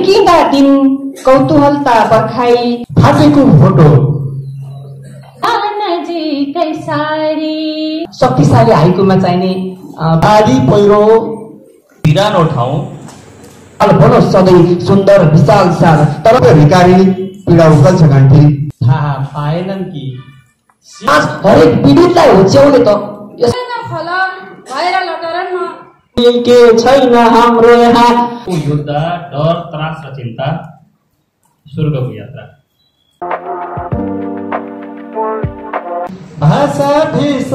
झुल्किँदा दिन कौतूहलता बर्खाई फाटेको फोटो नजिकै सारी शक्तिशाली हाइकुमा चाहिने बाढी पहिरो बिरानो ठाउँ भनौँ सधैँ सुन्दर विशाल सार तर भिकारी पीडा उकल्छ घन्टी थाहा पाएनन् कि आज हरेक पीडितलाई होच्याउने त फल भएर लटरन के छैन हाम्रो यहाँ युद्ध डर त्रास र चिन्ता स्वर्गको यात्रा भाषा भेष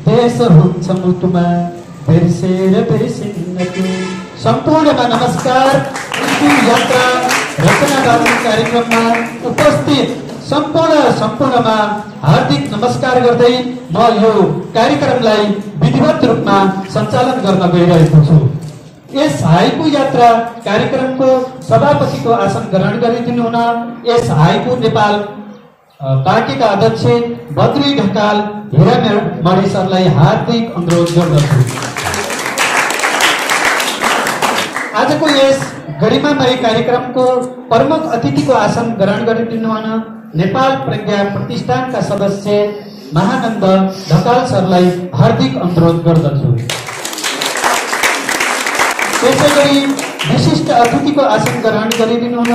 देश हुन्छ मुटुमा बिर्सेर बिर्सिन्नको सम्पूर्णमा नमस्कार। यात्रा रचना गाउने कार्यक्रममा उपस्थित सम्पूर्णमा हार्दिक नमस्कार गर्दै म यो कार्यक्रमलाई विधिवत रूपमा सञ्चालन गर्न गइरहेको छु। यस हाइकु यात्रा कार्यक्रमको सभापतिको आसन ग्रहण गरिदिनु हुन यस हाइकु नेपाल पार्टीका अध्यक्ष बद्री ढकाल हिरामणि सरलाई हार्दिक अनुरोध गर्दछु। आजको यस गरिमामय कार्यक्रमको प्रमुख अतिथिको आसन ग्रहण गरिदिनु हुन नेपाल प्रज्ञा प्रतिष्ठानका सदस्य महानन्द ढकाल सरलाई हार्दिक अनुरोध गर्दछु। त्यसैगरी विशिष्ट अतिथिको आसन ग्रहण गरिदिनु हुन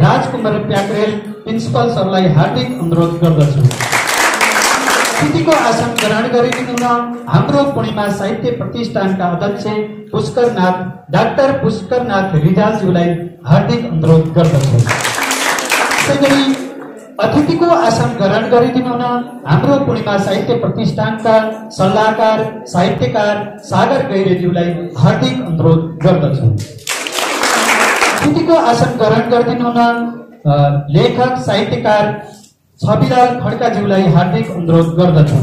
राजकुमार प्याकरेल प्रिन्सिपल सरलाई हार्दिक अनुरोध गर्दछु। अतिथिको आसन ग्रहण गरिदिनु हुन हाम्रो पूर्णिमा साहित्य प्रतिष्ठानका अध्यक्ष डाक्टर पुष्करनाथ रिजालज्यूलाई हार्दिक अनुरोध गर्दछु। त्यसैगरी अतिथिको आसन ग्रहण गरिदिनु हुन हाम्रो पूर्णिमा साहित्य प्रतिष्ठानका सल्लाहकार साहित्यकार सागर गैरेज्यूलाई हार्दिक अनुरोध गर्दछु। अतिथिको आसन ग्रहण गरिदिनु हुन लेखक साहित्यकार छविलाल खड्काज्यूलाई हार्दिक अनुरोध गर्दछु।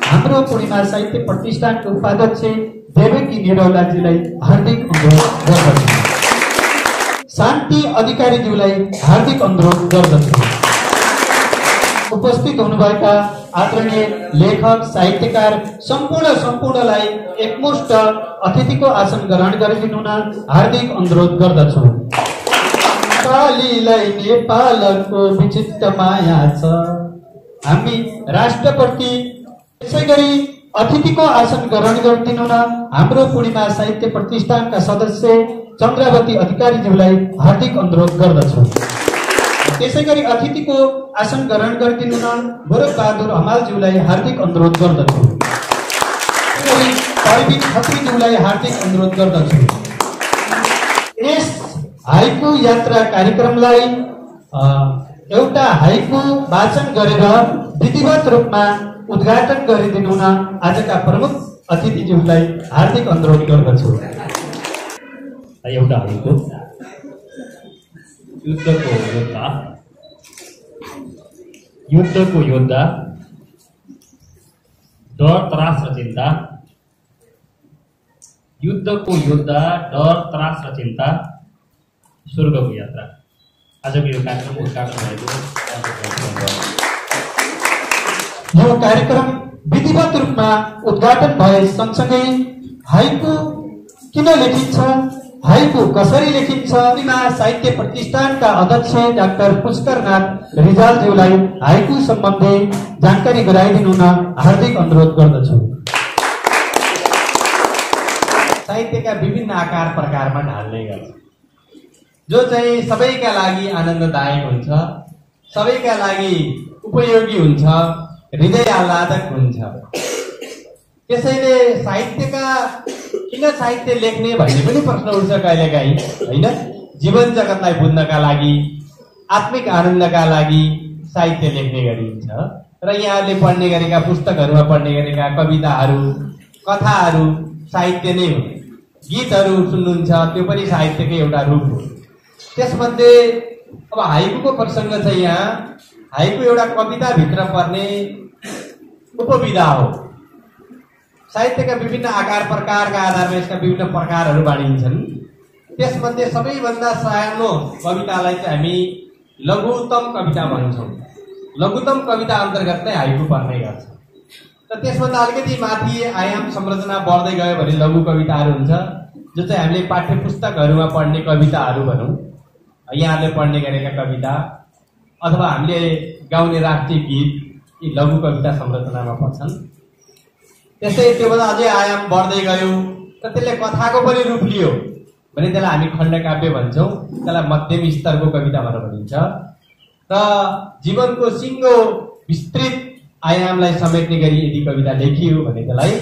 हाम्रो पूर्णिमा साहित्य प्रतिष्ठानको उपाध्यक्ष देवकी निरौलाज्यूलाई हार्दिक अनुरोध गर्दछु। शान्ति अधिकारीज्यूलाई हार्दिक अनुरोध गर्दछु। उपस्थित हुनुभएका आदरणीय लेखक साहित्यकार सम्पूर्णलाई एकमुष्ट अतिथिको आसन ग्रहण गरिदिनु हुन हार्दिक अनुरोध गर्दछु। नेपालीलाई नेपालको विचित्र माया छ हामी राष्ट्रप्रति। त्यसैगरी अतिथिको आसन ग्रहण गरिदिनु हुन हाम्रो पूर्णिमा साहित्य प्रतिष्ठानका सदस्य चन्द्रावती अधिकारीज्यूलाई हार्दिक अनुरोध गर्दछु। त्यसैगरी अतिथिको आसन ग्रहण गरिदिनु हुन गोरख बहादुर हमालज्यूलाई हार्दिक अनुरोध गर्दछु। परवीन खत्रीज्यूलाई हार्दिक अनुरोध गर्दछु। यस हाइकु यात्रा कार्यक्रमलाई एउटा हाइकु वाचन गरेर विधिवत रूपमा उद्घाटन गरिदिनु हुन आजका प्रमुख अतिथिज्यूलाई हार्दिक अनुरोध गर्दछु। एउटा हाइकु युद्धको योद्धा डर त्रास र चिन्ता युद्धको योद्धा डर त्रास र चिन्ता स्वर्गको यात्रा। आजको यो कार्यक्रम उद्घाटन भएको यो कार्यक्रम विधिवत रूपमा उद्घाटन भए सँगसँगै हाइकु किन लेखिन्छ, हाइकु कसरी लेखिन्छ, साहित्य प्रतिष्ठानका अध्यक्ष डाक्टर पुष्करनाथ रिजालज्यूलाई हाइकु सम्बन्धी जानकारी गराइदिनु हुन हार्दिक अनुरोध गर्दछु। साहित्यका विभिन्न आकार प्रकारमा ढाल्ने गर्छ जो चाहिँ सबैका लागि आनन्ददायक हुन्छ, सबैका लागि उपयोगी हुन्छ, हृदय आह्लादक हुन्छ। त्यसैले साहित्यका किन साहित्य लेख्ने भन्ने पनि प्रश्न उठ्छ कहिलेकाहीँ, होइन? जीवन जगतलाई बुझ्नका लागि, आत्मिक आनन्दका लागि साहित्य लेख्ने गरिन्छ। र यहाँहरूले पढ्ने गरेका पुस्तकहरूमा पढ्ने गरेका कविताहरू, कथाहरू साहित्य नै हो। गीतहरू सुन्नुहुन्छ, त्यो पनि साहित्यकै एउटा रूप हो। त्यसमध्ये अब हाइकुको प्रसङ्ग छ। यहाँ हाइकु एउटा कविताभित्र पर्ने उपविधा हो। साहित्यका विभिन्न आकार प्रकारका आधारमा यसका विभिन्न प्रकारहरू बाँडिन्छन्। त्यसमध्ये सबैभन्दा सानो कवितालाई चाहिँ हामी लघुतम कविता भन्छौँ। लघुतम कविता अन्तर्गत नै हाइकु पर्ने गर्छ। र त्यसभन्दा अलिकति माथि आयाम संरचना बढ्दै गयो भने लघु कविताहरू हुन्छ, जो चाहिँ हामीले पाठ्य पुस्तकहरूमा पढ्ने कविताहरू भनौँ, यहाँहरूले पढ्ने गरेका कविता अथवा हामीले गाउने राष्ट्रिय गीत यी लघु कविता संरचनामा पर्छन्। त्यस्तै त्योभन्दा अझै आयाम बढ्दै गयो र त्यसले कथाको पनि रूप लियो भने त्यसलाई हामी खण्डकाव्य भन्छौँ, त्यसलाई मध्यम स्तरको कविता भनेर भनिन्छ। र जीवनको सिङ्गो विस्तृत आयामलाई समेट्ने गरी यदि कविता लेखियो भने त्यसलाई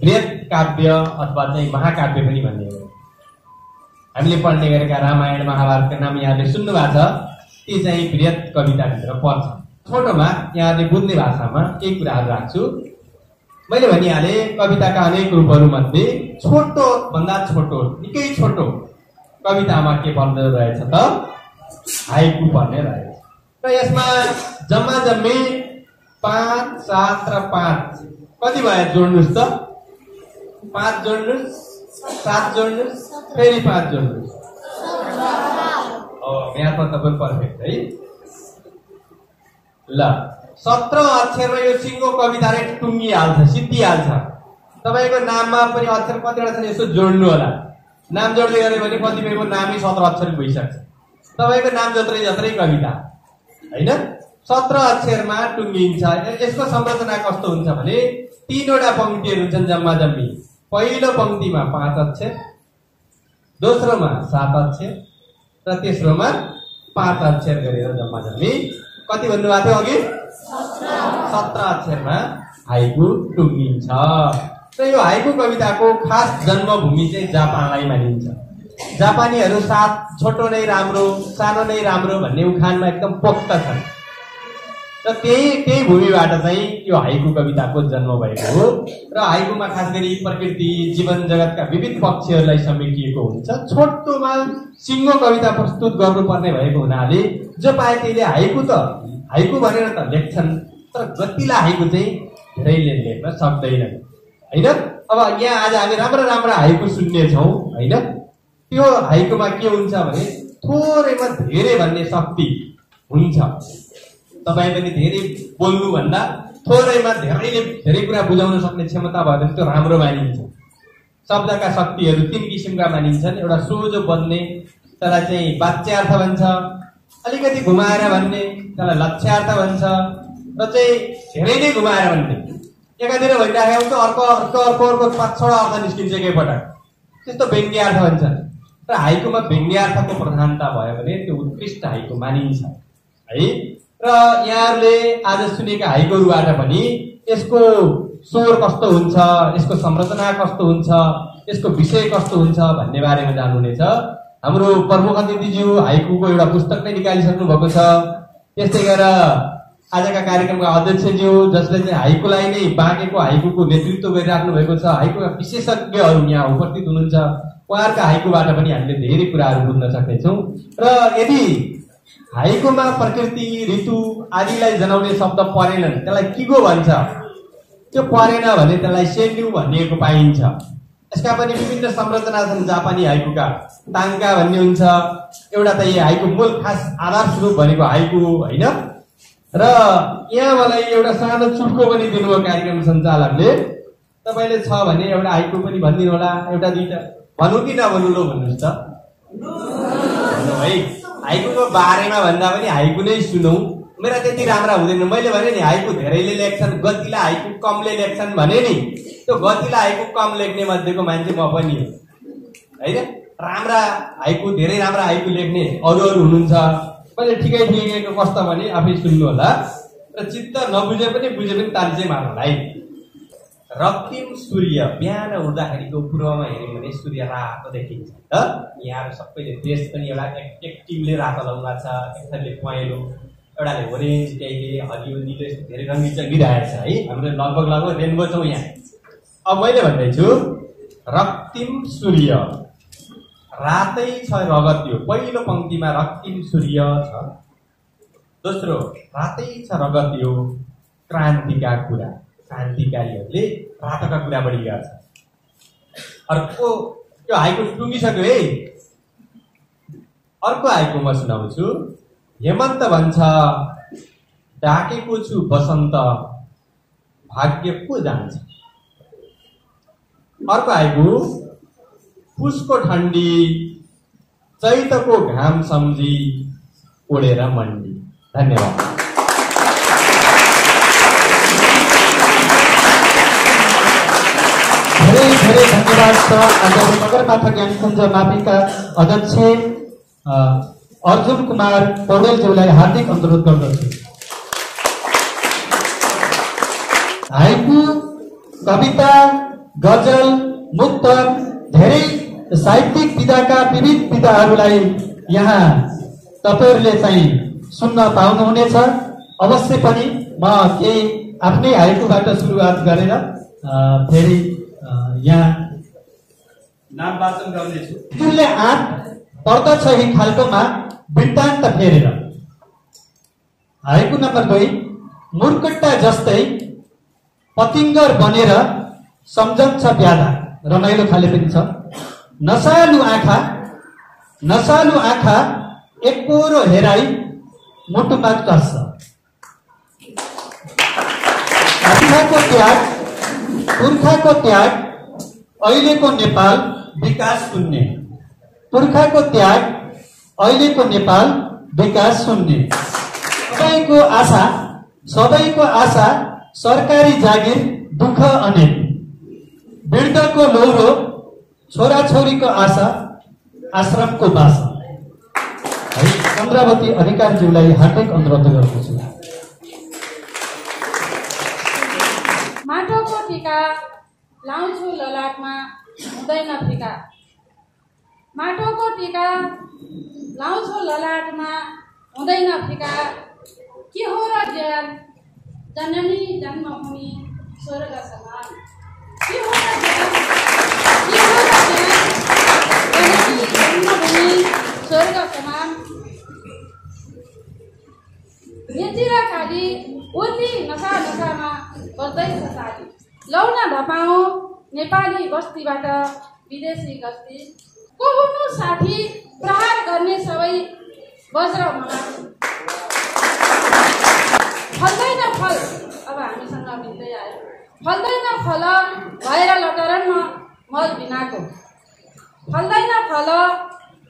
बृहत काव्य अथवा चाहिँ महाकाव्य पनि भन्ने हो। हामीले पढ्ने गरेका रामायण महाभारतका नाम यहाँले सुन्नु भएको छ, ती चाहिँ बृहत कविताभित्र पर्छ। छोटोमा यहाँले बुझ्ने भाषामा केही कुराहरू राख्छु। मैले भनिहालेँ कविताका अनेक रूपहरू मध्ये छोटो भन्दा छोटो निकै छोटो कवितामा के पर्दो रहेछ त हाइकु पर्ने रहेछ। र यसमा जम्मा जम्मी 5, 7 र 5 कति भयो जोड्नुहोस् त? 5 जोड्नुहोस्, 7 जोड्नुहोस्, फेरि 5 जोड्नुहोस्। म्याथमा तपाईँ पर्फेक्ट है। ल 17 अक्षरमा यो सिङ्गो कविता रे टुङ्गिहाल्छ, सिद्धिहाल्छ। तपाईँको नाममा पनि अक्षर कतिवटा छन् यसो जोड्नु होला। नाम जोड्दै गऱ्यो भने कतिपयको नामै 17 अक्षर भइसक्छ। तपाईँको नाम जत्रै जत्रै कविता होइन, 17 अक्षरमा टुङ्गिन्छ। यसको संरचना कस्तो हुन्छ भने 3वटा पंक्तिहरू हुन्छन् जम्मा जम्मी। पहिलो पंक्तिमा 5 अक्षर, दोस्रोमा 7 अक्षर र तेस्रोमा 5 अक्षर गरेर जम्मा जम्मी कति भन्नुभएको थियो अघि? 17 अक्षरमा हाइकु टुङ्गिन्छ। र यो हाइकु कविताको खास जन्मभूमि चाहिँ जापानलाई मानिन्छ। जापानीहरू छोटो नै राम्रो, सानो नै राम्रो भन्ने उखानमा एकदम पोख्त छन्। र त्यही भूमिबाट चाहिँ यो हाइकु कविताको जन्म भएको हो। र हाइकुमा खास गरी प्रकृति, जीवन जगतका विविध पक्षहरूलाई समेटिएको हुन्छ। छोटोमा सिङ्गो कविता प्रस्तुत गर्नुपर्ने भएको हुनाले जो पाए त्यहीले हाइकु भनेर त लेख्छन्, तर गतिला हाइकु चाहिँ धेरैले लेख्न सक्दैनन् होइन। अब यहाँ आज हामी राम्रा राम्रा हाइकु सुन्नेछौँ होइन। त्यो हाइकुमा के हुन्छ भने थोरैमा धेरै भन्ने शक्ति हुन्छ। तपाईँ पनि धेरै बोल्नुभन्दा थोरैमा धेरै कुरा बुझाउन सक्ने क्षमता भयो भने त्यो राम्रो मानिन्छ। शब्दका शक्तिहरू 3 किसिमका मानिन्छन्। एउटा सोझो बन्ने, त्यसलाई चाहिँ वाच्यार्थ भन्छ। अलिकति घुमाएर भन्ने, त्यसलाई लक्ष्यार्थ भन्छ। र चाहिँ धेरै नै घुमाएर भन्ने, एकातिर भनिराखेको हुन्छ अर्को 5-6 अर्थ निस्किन्छ एकैपटक, त्यस्तो व्यङ्ग्यार्थ भन्छन्। र हाइकुमा व्यङ्ग्यार्थको प्रधानता भयो भने त्यो उत्कृष्ट हाइकु मानिन्छ है। र यहाँहरूले आज सुनेका हाइकुहरूबाट पनि यसको स्वर कस्तो हुन्छ, यसको संरचना कस्तो हुन्छ, यसको विषय कस्तो हुन्छ भन्ने बारेमा जान्नुहुनेछ। हाम्रो प्रमुख अतिथिज्यू हाइकुको एउटा पुस्तक नै निकालिसक्नु भएको छ। त्यस्तै गरेर आजका कार्यक्रमका अध्यक्षज्यू जसले चाहिँ हाइकुलाई नै बाँकेको हाइकुको नेतृत्व गरिराख्नु भएको छ, हाइकुका विशेषज्ञहरू यहाँ उपस्थित हुनुहुन्छ। उहाँहरूका हाइकुबाट पनि हामीले धेरै कुराहरू बुझ्न सक्नेछौँ। र यदि हाइकुमा प्रकृति, ऋतु आदिलाई जनाउने शब्द परेनन्, त्यसलाई किगो भन्छ। त्यो परेन भने त्यसलाई सेन्यु भनिएको पाइन्छ। यसका पनि विभिन्न संरचना छन् जापानी हाइकुका। ताङ्का भन्ने हुन्छ एउटा, त यो हाइकु मूल खास आधार स्वरूप भनेको हाइकु होइन। र यहाँ मलाई एउटा सानो चुटको पनि दिनुभयो कार्यक्रम सञ्चालकले। तपाईँले छ भने एउटा हाइकु पनि भनिदिनु होला, एउटा दुईटा भनौँ कि नभनौँ लो भन्नुहोस् त है। हाइकुको बारेमा भन्दा पनि हाइकु नै सुनौँ। मेरा त्यति राम्रा हुँदैन। मैले भने नि हाइकु धेरैले लेख्छन्, गतिला हाइकु कमले लेख्छन् भने नि त्यो गतिला हाइकु कम लेख्ने मध्येको मान्छे म पनि हो होइन। राम्रा हाइकु, धेरै राम्रा हाइकु लेख्ने अरू हुनुहुन्छ। मैले ठिकैको कस्तो भने आफै सुन्नु होला र चित्त नबुझे पनि बुझे पनि ताली चाहिँ मार्नु होला है। रक्तिम सूर्य, बिहान उठ्दाखेरिको पूर्वमा हेऱ्यो भने सूर्य रातो देखिन्छ त। यहाँहरू सबैले ड्रेस पनि एउटा एक टिमले रातो लगाउनु छ, एक थरीले पहेँलो, एउटाले ओरेन्ज, केहीले हरियो, निलो, यस्तो धेरै रङ्गी चङ्गिरहेको छ है। हाम्रो लगभग रेनबो छौँ यहाँ। अब मैले भन्दैछु रक्तिम सूर्य, रातै छ रगत्यो। पहिलो पंक्तिमा रक्तिम सूर्य छ, दोस्रो रातै छ रगत्यो, क्रान्तिका कुरा। क्रान्तिकारीहरूले रातका कुरा बढी गर्छ। अर्को यो हाइकु टुङ्गिसक्यो है। अर्को हाइकु म सुनाउँछु। हेमन्त भन्छ डाकेको छु बसन्त, भाग्य को जान्छ। अर्को हाइकु पुसको ठण्डी चैतको घाम सम्झी उडेर मण्डी। धन्यवाद। धेरै धेरै धन्यवाद छ। आज सगरमाथा ज्ञानकुञ्ज माविका अध्यक्ष अर्जुन कुमार पौडेलज्यूलाई हार्दिक अनुरोध गर्दछु। हाइकु, कविता, गजल, मुक्तक धेरै साहित्यिक विधाका विविध विधाहरूलाई यहाँ तपाईहरूले चाहिँ सुन्न पाउनुहुनेछ। अवश्य पनि म केही आफ्नै हाइकुबाट सुरुवात गरेर फेरि यहाँ नाम वाचन गर्नेछु। जुनले आँट पर्दछ यही खालकोमा वृत्तान्त फेरेर। हाइकु नम्बर 2, मुर्कट्टा जस्तै पतिङ्गर बनेर सम्झन्छ ब्याधा। रमाइलो खाले पनि छ। नसालु आँखा एकपोरो हेराई मुटुमा टस्छ। पुर्खाको त्याग अहिलेको नेपाल विकास शून्य। पुर्खाको त्याग अहिलेको नेपाल विकास शून्य। सबैको आशा सरकारी जागिर दुःख अनेक। वृद्धको लौरो छोराछोरीको आशा आश्रमको बासा। चन्द्रावती अधिकारज्यूलाई हार्दिक अनुरोध गर्दछु। माटोको टीका लाउँछु ललाटमा हुँदैन फिका। माटोको टीका लाउँछु ललाटमा हुँदैन फिका। के हो र ज्यान जननी जन्मभूमि स्वर्ग समान। के हो र ज्यान जननी जन्मभूमि स्वर्ग समान। नेतिर खाली उति नसामा बस्दैछ साली। लौन धपाऊ नेपाली बस्तीबाट विदेशी गस्ती। को हुनु साथी प्रहार गर्ने सबै वज्र महान। फल्दैन फल अब हामीसँग भिन्दै आयो। फल्दैन फल भएर लटरनमा मल बिनाको। फल्दैन फल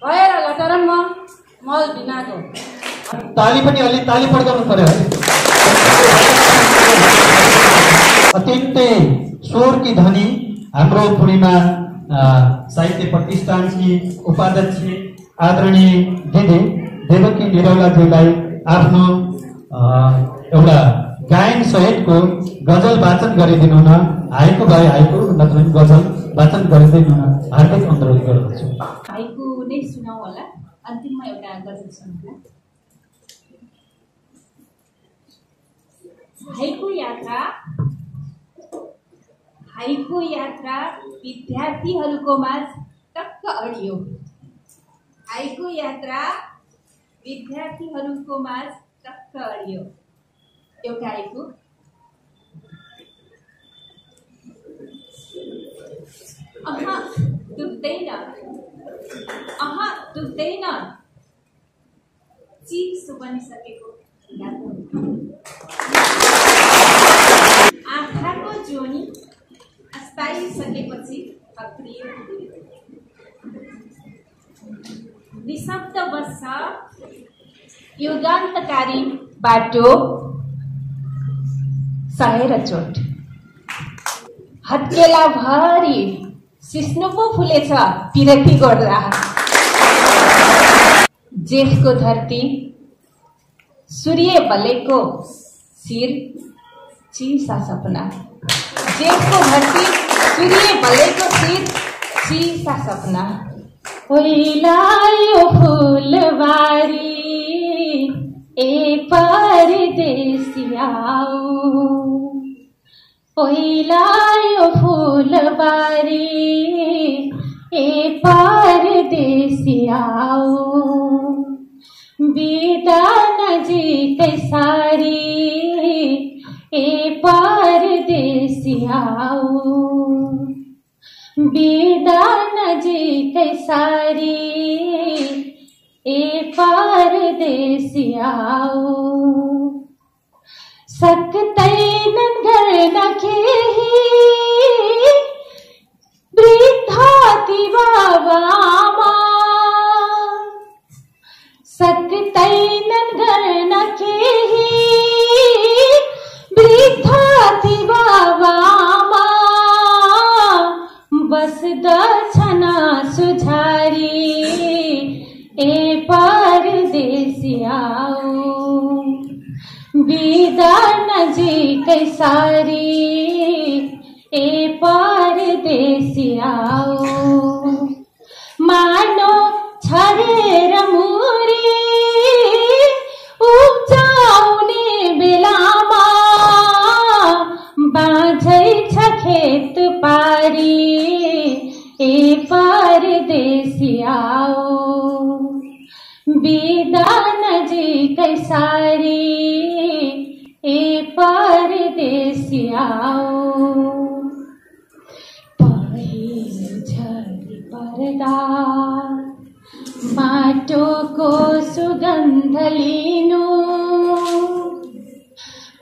भएर लटरनमा मल बिनाको। ताली पनि अलि ताली पड्काउनु पर्यो है। अत्यन्तै स्वरकी धनी हाम्रो पूर्णिमा साहित्य प्रतिष्ठानकी उपाध्यक्ष आदरणीय दिदी देवकी निरौलाज्यूलाई आफ्नो एउटा गायन सहितको गजल वाचन गरिदिनु हुन, हाइकु भए हाइकु नत्र गजल वाचन गरिदिनु हुन हार्दिक अनुरोध गर्दछु। हाइकु नै सुनाऊ होला। अन्तिममा एउटा गजल सुनाउँला। हाइकु यात्रा विद्यार्थीहरूको माझ टक्क अडियो। हाइकु यात्रा विद्यार्थीहरूको माझ टक्क अडियो। एउटा हाइकु। दुख्दैन चिसो बनिसकेको आँखाको जोनी अस्ताइसकेपछि हक्रियो। निशब्द बस्छ युगान्तकारी बाटो सहेर चोट। हत्केला भरि सिस्नो पो फुलेछ पिरती गर्दा। जेठको धरती सूर्य बलेको शिर चिसा सपना। जेठको धरती सूर्य बलेको शिर चिसा सपना। ओइलायो फुलबारी ए परदेसियाऊ। ओइलायो फुलबारी ए परदेसियाऊ। बिदा नजिकै सारी ए परदेसियाऊ। बिदा नजिकै सारी ए परदेसियाऊ। सक्दैनन् गर्न केही वृद्ध वृद्धाति बाबामा सक्तैनन् गर्न केही वृद्धाति बाबामा बस्दछन् सुझारी ए परदेशियाओ बिदा नजिकै सारी ए परदेशियाओ मानो छरेर मुरी उब्जाउने बेलामा बाँझै छ खेत पारी ए परदेशियाओ बिदा नजिकै सारी ए परदेशियाओ पहिलो झरी पर्दा माटोको सुगन्ध लिनु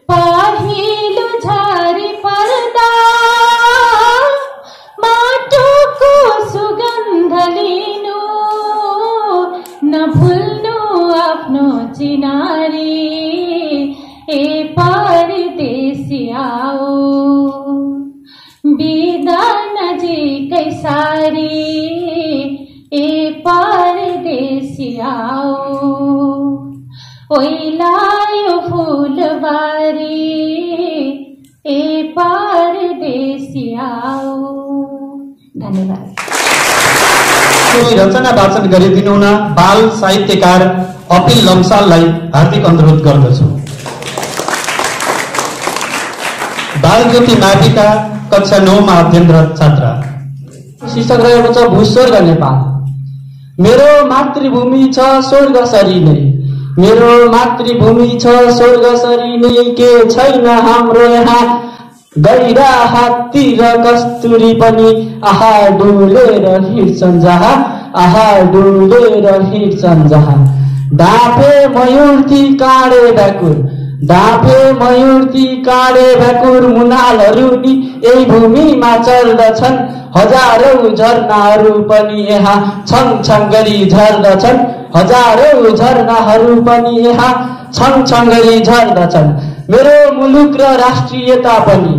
पहिलो झरी पर्दा माटोको सुगन्ध लिनु नभुल्नु आफ्नो चिनारी ए परदेशियाओ बिदा नजिकै सारी ए परदेशियाओ ओइलायो फुलबारी ए परदेशियाओ। धन्यवाद। रचना वाचन गरिदिनु हुन बाल साहित्यकार अपिल लम्साललाई हार्दिक अनुरोध गर्दछु। बाल ज्योति माविका कक्षा 9 मा अध्ययनरत छात्रा। शीर्षक रहेको छ भूस्वर्ग नेपाल। मेरो मातृभूमि छ स्वर्ग सरी नै, मेरो मातृभूमि छ स्वर्ग सरी नै, के छैन हाम्रो यहाँ गैरा हात्ती र कस्तुरी पनि आहा डुलेर हिँड्छन् जहाँ, आहा डुलेर हिँड्छन् जहाँ। डाँफे मयूर्ती काँडे भ्याकुर, डाँफे मयूर्ती काँडे भ्याकुर मुनालहरू नि यही भूमिमा चल्दछन्, हजारौं झरनाहरू पनि यहाँ छङ छङ गरी झर्दछन्, हजारौं झरनाहरू पनि यहाँ छङ छङ गरी झर्दछन्। मेरो मुलुक र राष्ट्रियता पनि,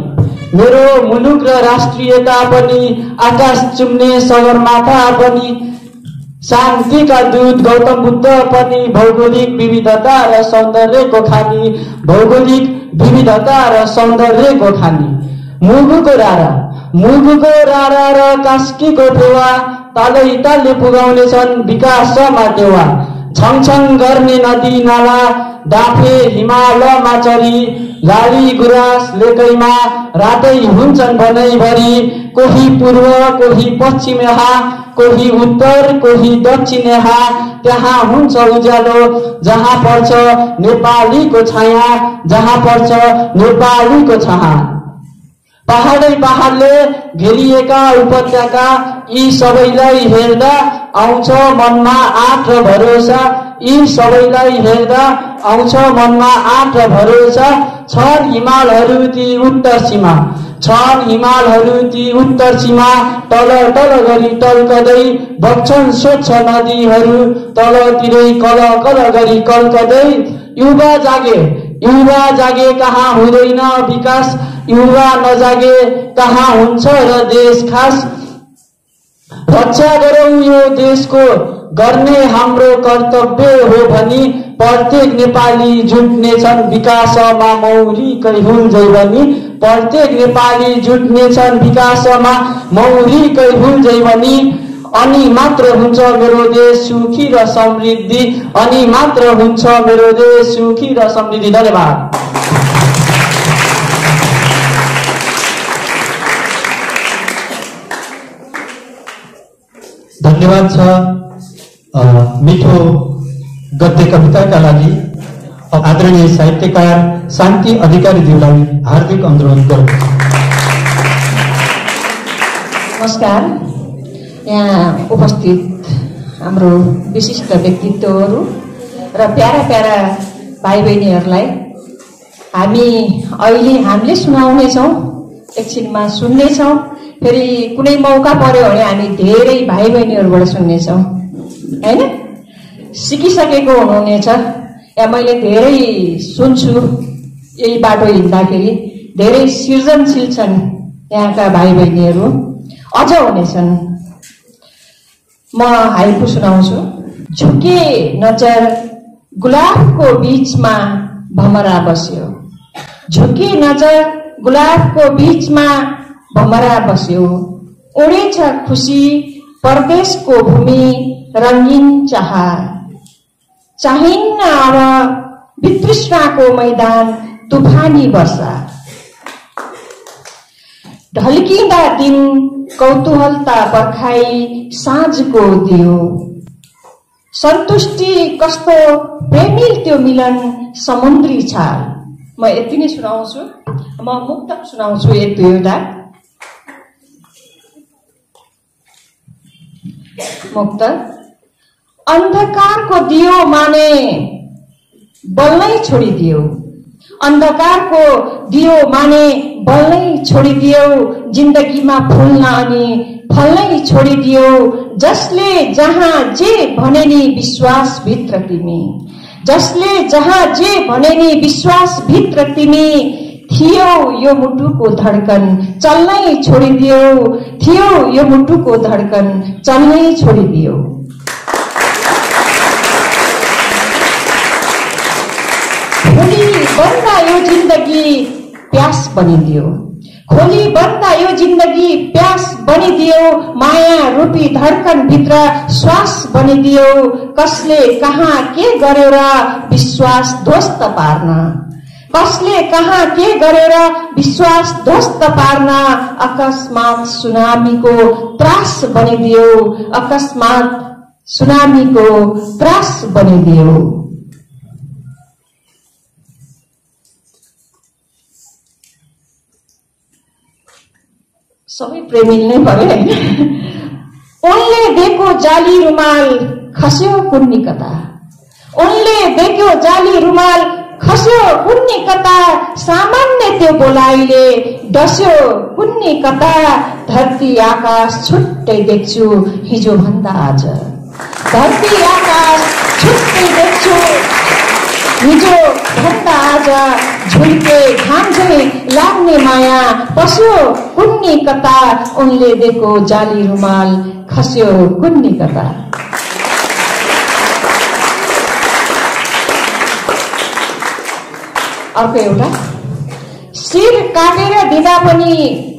मेरो मुलुक र राष्ट्रियता पनि आकाश चुम्ने सगरमाथा पनि शान्तिका दूत गौतम बुद्ध पनि भौगोलिक विविधता र सौन्दर्यको खानी, भौगोलिक विविधता र सौन्दर्यको खानी। मुगुको रारा, मुगुको रारा र कास्कीको फेवा तालै तालले पुगाउनेछन् विकासमा टेवा। छङछङ गर्ने नदी नाला डाँफे हिमालमा चरी, लाली गुराँस लेकैमा रातै हुन्छन् बनैभरि। कोही पूर्व कोही पश्चिम यहाँ, कोही उत्तर कोही दक्षिण यहाँ, त्यहाँ हुन्छ उज्यालो जहाँ पर्छ नेपालीको छाया, जहाँ पर्छ नेपालीको छाया। पहाडै पहाडले घेरिएका उपत्यका यी सबैलाई हेर्दा आउँछ मनमा आँट र भरोसा, यी सबैलाई हेर्दा आउँछ मनमा आँट र भरोसा। छन् हिमालहरू ती उत्तर सीमा, छन् हिमालहरू ती उत्तर सीमा, तल तल गरी टल्कदै बग्छन् स्वच्छ नदीहरू, तलतिरै कल कल गरी कल्कदै। युवा जागे, युवा जागे कहाँ हुँदैन विकास, युवा नजागे कहाँ हुन्छ र देश खास। रक्षा गरौँ यो देशको गर्ने हाम्रो कर्तव्य हो भनी, प्रत्येक नेपाली जुट्नेछन् विकासमा मौरीकै हुल्झै भनी, प्रत्येक नेपाली जुट्नेछन् विकासमा मौरीकै हुल्झै भनी। अनि मात्र हुन्छ मेरो देश सुखी र समृद्धि, अनि मात्र हुन्छ मेरो देश सुखी र समृद्धि। धन्यवाद। धन्यवाद छ मिठो गद्य कविताका लागि आदरणीय साहित्यकार शान्ति अधिकारीज्यूलाई हार्दिक अनुरोध गर्दछु। नमस्कार। यहाँ उपस्थित हाम्रो विशिष्ट व्यक्तित्वहरू र प्यारा प्यारा भाइ बहिनीहरूलाई हामीले सुनाउनेछौँ, एकछिनमा सुन्नेछौँ। फेरि कुनै मौका पर्यो भने हामी धेरै भाइ बहिनीहरूबाट सुन्नेछौँ हैन। सिकिसकेको हुनुहुनेछ या मैले धेरै सुन्छु यही बाटो हिँड्दाखेरि धेरै सृजनशील छन् यहाँका भाइ बहिनीहरू, अझ हुनेछन्। म हाइकु सुनाउँछु। झुके नजर गुलाबको बीचमा भमरा बस्यो, झुके नजर गुलाबको बीचमा भमरा बस्यो। उडेछ खुसी परदेशको भूमि रंगीन चहार, चाहिन्न अब वितृष्णाको मैदान तुफानी वर्षा। ढल्किँदा दिन कौतूहलता पर्खाई साँझको दियो, सन्तुष्टि कस्तो प्रेमिल त्यो मिलन समुद्री छाल। म यति नै सुनाउँछु। म मुक्तक सुनाउँछु एक दुईवटा मुक्तक। अन्धकारको दियो माने बल्नै छोडिदियो, अन्धकारको दियो माने बल्नै छोडिदियो। जिन्दगीमा फुल्न अनि फल्नै छोडिदियो। जसले जहाँ जे भने नि विश्वास भित्र तिमी, जसले जहाँ जे भने नि विश्वास भित्र तिमी। थियो यो मुटुको धड्कन चल्नै छोडिदियो, थियो यो मुटुको धड्कन चल्नै छोडिदियो। खोली बन्दा यो जिन्दगी प्यास बनिदियो, खोली बन्दा यो जिन्दगी प्यास बनिदियो। माया रूपी धड्कन भित्र श्वास बनिदियो। कसले कहाँ के गरेर विश्वास ध्वस्त पार्न, कसले कहाँ के गरेर विश्वास ध्वस्त पार्न। अकस्मात सुनामीको त्रास बनिदियो, अकस्मात सुनामीको त्रास बनिदियो। सबै प्रेमिल नै परे हैन। उनले दिएको जाली रुमाल खस्यो कुन्नी कता, उनले दिएको जाली रुमाल खस्यो कुन्नी कता। सामान्य त्यो बोलाइले डस्यो कुन्नी कता। धरती आकाश छुट्टै देख्छु हिजो भन्दा आज, धरती आकाश छुट्टै देख्छु हिजो भन्दा आज। झुल्के घाम झै लाग्ने माया पस्यो कुन्नी कता। उनले दिएको जाली रुमाल खस्यो कुन्नी कता। अर्को एउटा। शिर काटेर दिँदा पनि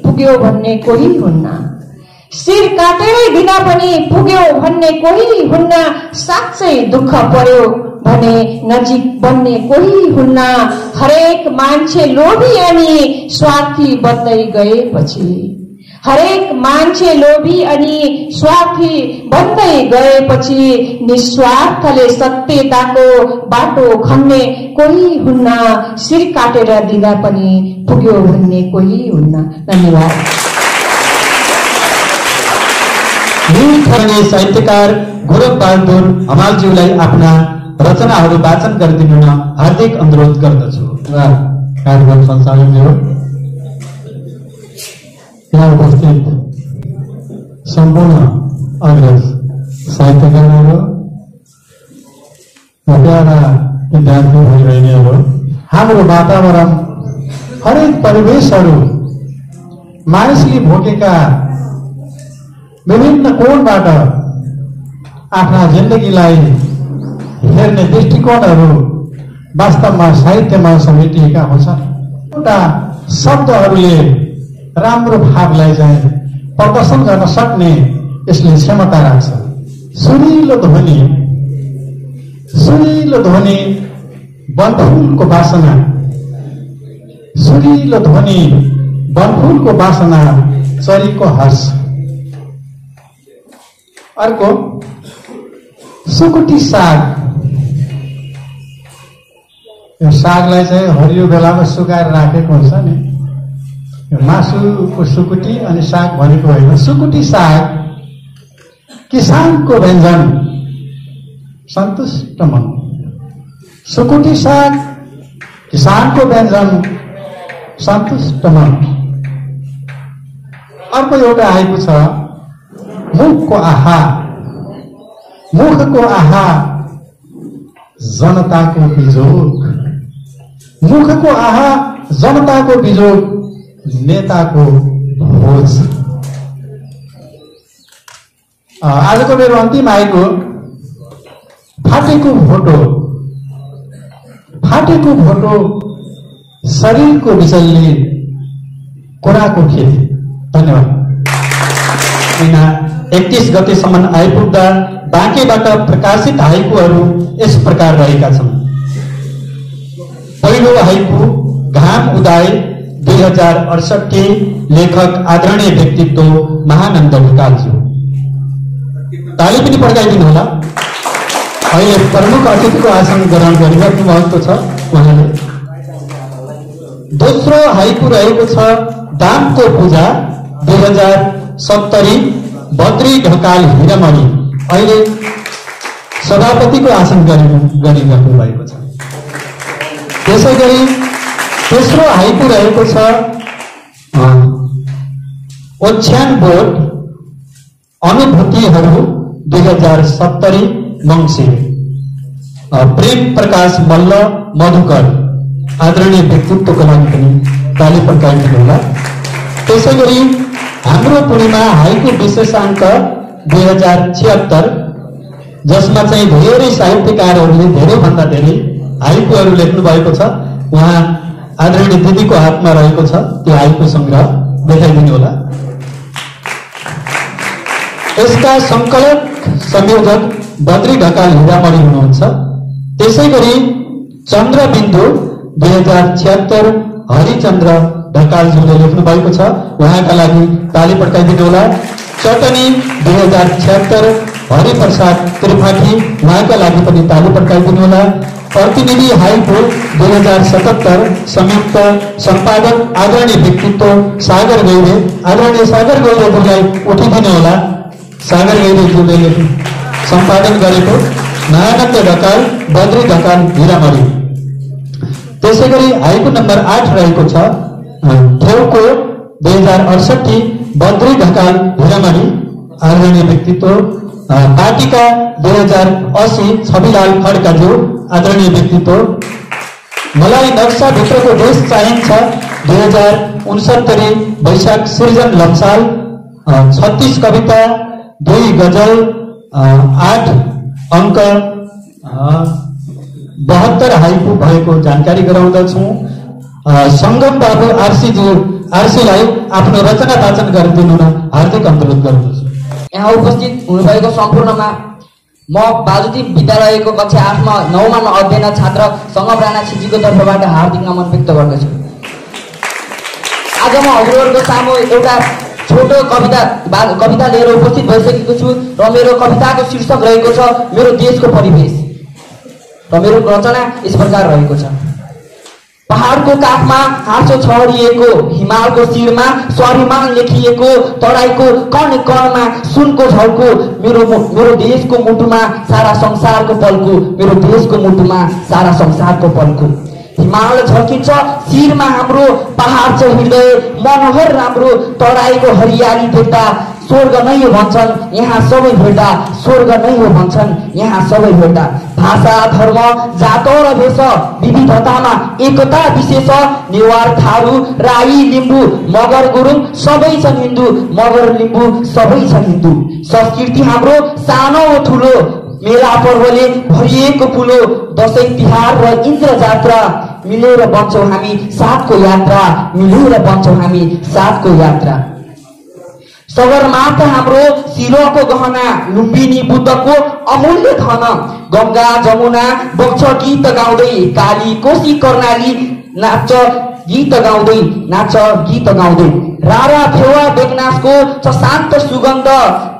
पुग्यो भन्ने कोही हुन्न, शिर काटेरै दिँदा पनि पुग्यो भन्ने कोही हुन्न। साँच्चै दुःख पर्यो भने नजिक बन्ने कोही हुन्न। हरेक मान्छे लोभी अनि स्वार्थी बन्दै गएपछि, हरेक मान्छे लोभी अनि स्वार्थी बन्दै गएपछि। निस्वार्थले सत्यताको बाटो खन्ने कोही हुन्न। शिर काटेर दिँदा पनि पुग्यो भन्ने कोही हुन्न। धन्यवाद। साहित्यकार गोरख बहादुर हमालज्यूलाई आफ्ना रचनाहरू वाचन गरिदिनु हार्दिक अनुरोध गर्दछु। कार्यक्रम सञ्चालकज्यू, यहाँ उपस्थित सम्पूर्ण अग्रज साहित्यकारहरू, प्यारा विद्यार्थी भाइ बहिनीहरू, हाम्रो वातावरण हरेक परिवेशहरू मानिसले भोगेका विभिन्न कोणबाट आफ्ना जिन्दगीलाई हेर्ने दृष्टिकोणहरू वास्तवमा साहित्यमा समेटिएका हुन्छन्। एउटा शब्दहरूले राम्रो भावलाई चाहिँ प्रदर्शन गर्न सक्ने यसले क्षमता राख्छ। सुरिलो ध्वनि, सुरिलो ध्वनि वनफुलको वासना, सुरिलो ध्वनि वनफुलको वासना, चरीको हर्ष। अर्को सुकुटी साग। यो सागलाई चाहिँ हरियो बेलामा सुकाएर राखेको हुन्छ नि, मासुको सुकुटी अनि साग भनेको होइन। सुकुटी साग किसानको व्यञ्जन सन्तुष्ट मन, सुकुटी साग किसानको व्यञ्जन सन्तुष्ट मन। अर्को एउटा आएको छ, मुखको आहा जनताको बिजोग, मुखको आहा जनताको बिजोग, नेताको भोज। आजको मेरो अन्तिम आएको फाटेको भोटो शरीरको बिजलले कोराको खेती। धन्यवाद। महिना 31 गतेसम्म आइपुग्दा बाँकेबाट प्रकाशित हाइकुहरू यस प्रकार रहेका छन्। पहिलो हाइकु घाम उदाय 2068, लेखक आदरणीय व्यक्तित्व महानन्द ढकालज्यू। ताली पनि पड्काइदिनु होला। अहिले प्रमुख अतिथिको आसन ग्रहण गरिराख्नु भएको छ उहाँले। दोस्रो हाइकु रहेको छ दामको पूजा 2070, बद्री ढकाल हिरामणि। अहिले सभापतिको आसन गरिराख्नु भएको छ। त्यसै गरी तेस्रो हाइकु रहेको छ ओछ्यान बोर्ड अनुभूतिहरू 2070, मङ्सिर, प्रेम प्रकाश मल्ल मधुकर। आदरणीय व्यक्तित्वको लागि पनि ताली पड्काइदिनु होला। त्यसै गरी हाम्रो पूर्णिमा हाइकु विशेषाङ्क 2076, जसमा चाहिँ धेरै साहित्यकारहरूले धेरैभन्दा धेरै हाइकुहरू लेख्नु भएको छ। उहाँ आदरणीय दिदीको हातमा रहेको छ त्यो हाइकु सङ्ग्रह, देखाइदिनु होला। यसका सङ्कलक संयोजक बद्री ढकाल हिरामणि हुनुहुन्छ। त्यसै गरी चन्द्रबिन्दु 2076 हरिचन्द्र ढकालज्यूले लेख्नु भएको छ, उहाँका लागि ताली पड्काइदिनु होला। चटनी 2076 हरिप्रसाद त्रिपाठी, उहाँका लागि पनि ताली पड्काइदिनु होला। प्रतिनिधि हाइको 2077 संयुक्त सम्पादक आदरणीय व्यक्तित्व सागर गैरे। आदरणीय सागर गैरेज्यूलाई उठिदिनु होला। सागर गैरेज्यूले सम्पादन गरेको महानन्द ढकाल बद्री ढकाल हिरामणि। त्यसै गरी हाइकु नम्बर 8 रहेको छ ठेउको 2068, बद्री ढकाल हिरामणि। आदरणीय व्यक्तित्व पार्टीका 2080 छविलाल खड्काज्यू। आदरणीय व्यक्तित्व मलाई नक्साभित्रको देश चाहिन्छ 2069 वैशाख सृजन लम्साल। 36 कविता, 2 गजल, 8 अङ्क, 72 हाइकु भएको जानकारी गराउँदछु। सङ्गम बाबु आरसीलाई आफ्नो रचना वाचन गरिदिनु न हार्दिक अनुरोध गर्दछु। यहाँ उपस्थित हुनुभएको सम्पूर्णमा म बाजुदी विद्यालयको कक्षा 8मा 9मा अध्ययन छात्र सङ्गम राणा छिजीको तर्फबाट हार्दिक नमन व्यक्त गर्दछु। आज म हजुरहरूको सामु एउटा छोटो कविता लिएर उपस्थित भइसकेको छु र मेरो कविताको शीर्षक रहेको छ मेरो देशको परिवेश र मेरो रचना यस प्रकार रहेको छ। पहाडको काखमा हाँसो छरिएको, हिमालको शिरमा स्वाभिमान लेखिएको, तराईको कण कणमा सुनको झल्को, मेरो देशको मुटुमा सारा संसारको पल्को, मेरो देशको मुटुमा सारा संसारको पल्को। हिमाल झल्किन्छ शिरमा हाम्रो, पहाड छ हृदय मनोहर राम्रो, तराईको हरियाली देख्दा स्वर्ग नै हो भन्छन् यहाँ सबै भेट्दा, स्वर्ग नै हो भन्छन् यहाँ सबै भेट्दा। भाषा धर्म जात र भेष विविधतामा एकता विशेष, नेवार थारू राई लिम्बू मगर गुरुङ सबै छन् हिन्दू, मगर लिम्बू सबै छन् हिन्दू। संस्कृति हाम्रो सानो ठुलो, मेला पर्वले भरिएको पुलो, दशैं तिहार र इन्द्र जात्रा मिलेर बन्छौँ हामी साथको यात्रा, मिलेर बन्छौँ हामी साथको यात्रा। सगरमाथा हाम्रो शिरको गहना, लुम्बिनी बुद्धको अमूल्य धन, गङ्गा जमुना बग्छ गीत गाउँदै, काली कोशी कर्णाली नाच गीत गाउँदै, नाच गीत गाउँदै। रारा फेवा बेगनासको छ शान्त सुगन्ध,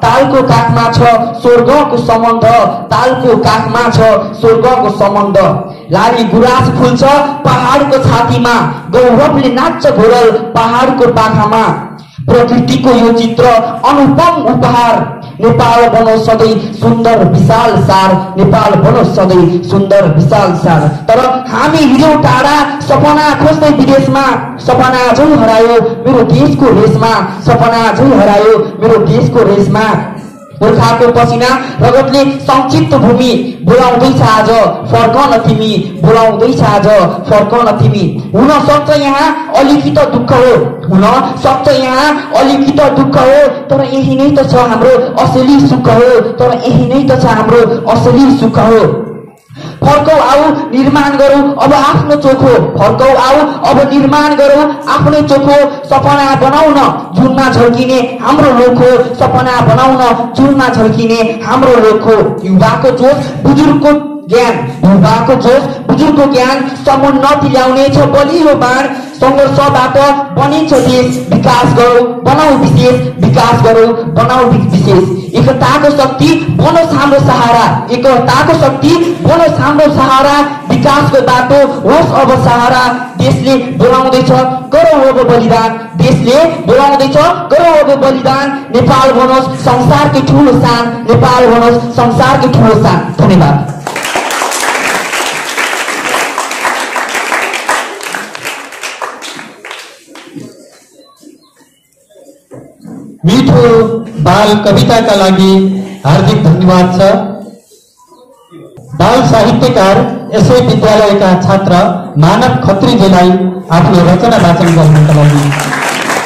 तालको काखमा छ स्वर्गको सम्बन्ध, तालको काखमा छ स्वर्गको सम्बन्ध। लाली गुराँस फुल्छ पहाडको छातीमा, गौरवले नाच्छ घोरल पहाडको पाखामा, प्रकृतिको यो चित्र अनुपम उपहार। नेपाल बनोस् सधैँ सुन्दर विशाल सार, नेपाल बनोस् सधैँ सुन्दर विशाल सार। तर हामी हिजो टाढा सपना खोज्दै विदेशमा, सपना झै हरायो मेरो देशको रेसमा, सपना झै हरायो मेरो देशको रेसमा। पुर्खाको पसिना रगतले संक्षिप्त भूमि बोलाउँदैछ आज फर्क न तिमी, बोलाउँदैछ आज फर्क न तिमी। हुन सक्छ यहाँ अलिकति दुःख हो, हुन सक्छ यहाँ अलिकति दुःख हो, तर यही नै त छ हाम्रो असली सुख हो, तर यही नै त छ हाम्रो असली सुख हो। फर्कौ आऊ निर्माण गरौँ अब आफ्नो चोखो, फर्कौ आऊ अब निर्माण गरौँ आफ्नै चोखो। सपना बनाउन जुनमा झल्किने हाम्रो लोखो, सपना बनाउन जुनमा झल्किने हाम्रो लोखो। युवाको जोश बुजुर्गको ज्ञान, युवाको जोश बुजुर्गको ज्ञान समुन्नति ल्याउने छ बलियो बाण। संघर्षबाट बनिन्छ देश, विकास गरौँ बनाऊ विशेष, विकास गरौँ बनाऊ विशेष। एकताको शक्ति बनोस् हाम्रो सहारा, एकताको शक्ति बनोस् हाम्रो सहारा। विकासको बाटो होस् अब सहारा, देशले बोलाउँदैछ गरौँ अब बलिदान, देशले बोलाउँदैछ गरौँ अब बलिदान। नेपाल बनोस् संसारकै ठुलो शान, नेपाल बनोस् संसारकै ठुलो शान। धन्यवाद। मिठो बाल कविताका लागि हार्दिक धन्यवाद छ। बाल साहित्यकार यसै विद्यालयका छात्र मानव खत्रीजीलाई आफ्नो रचना वाचन गर्नका लागि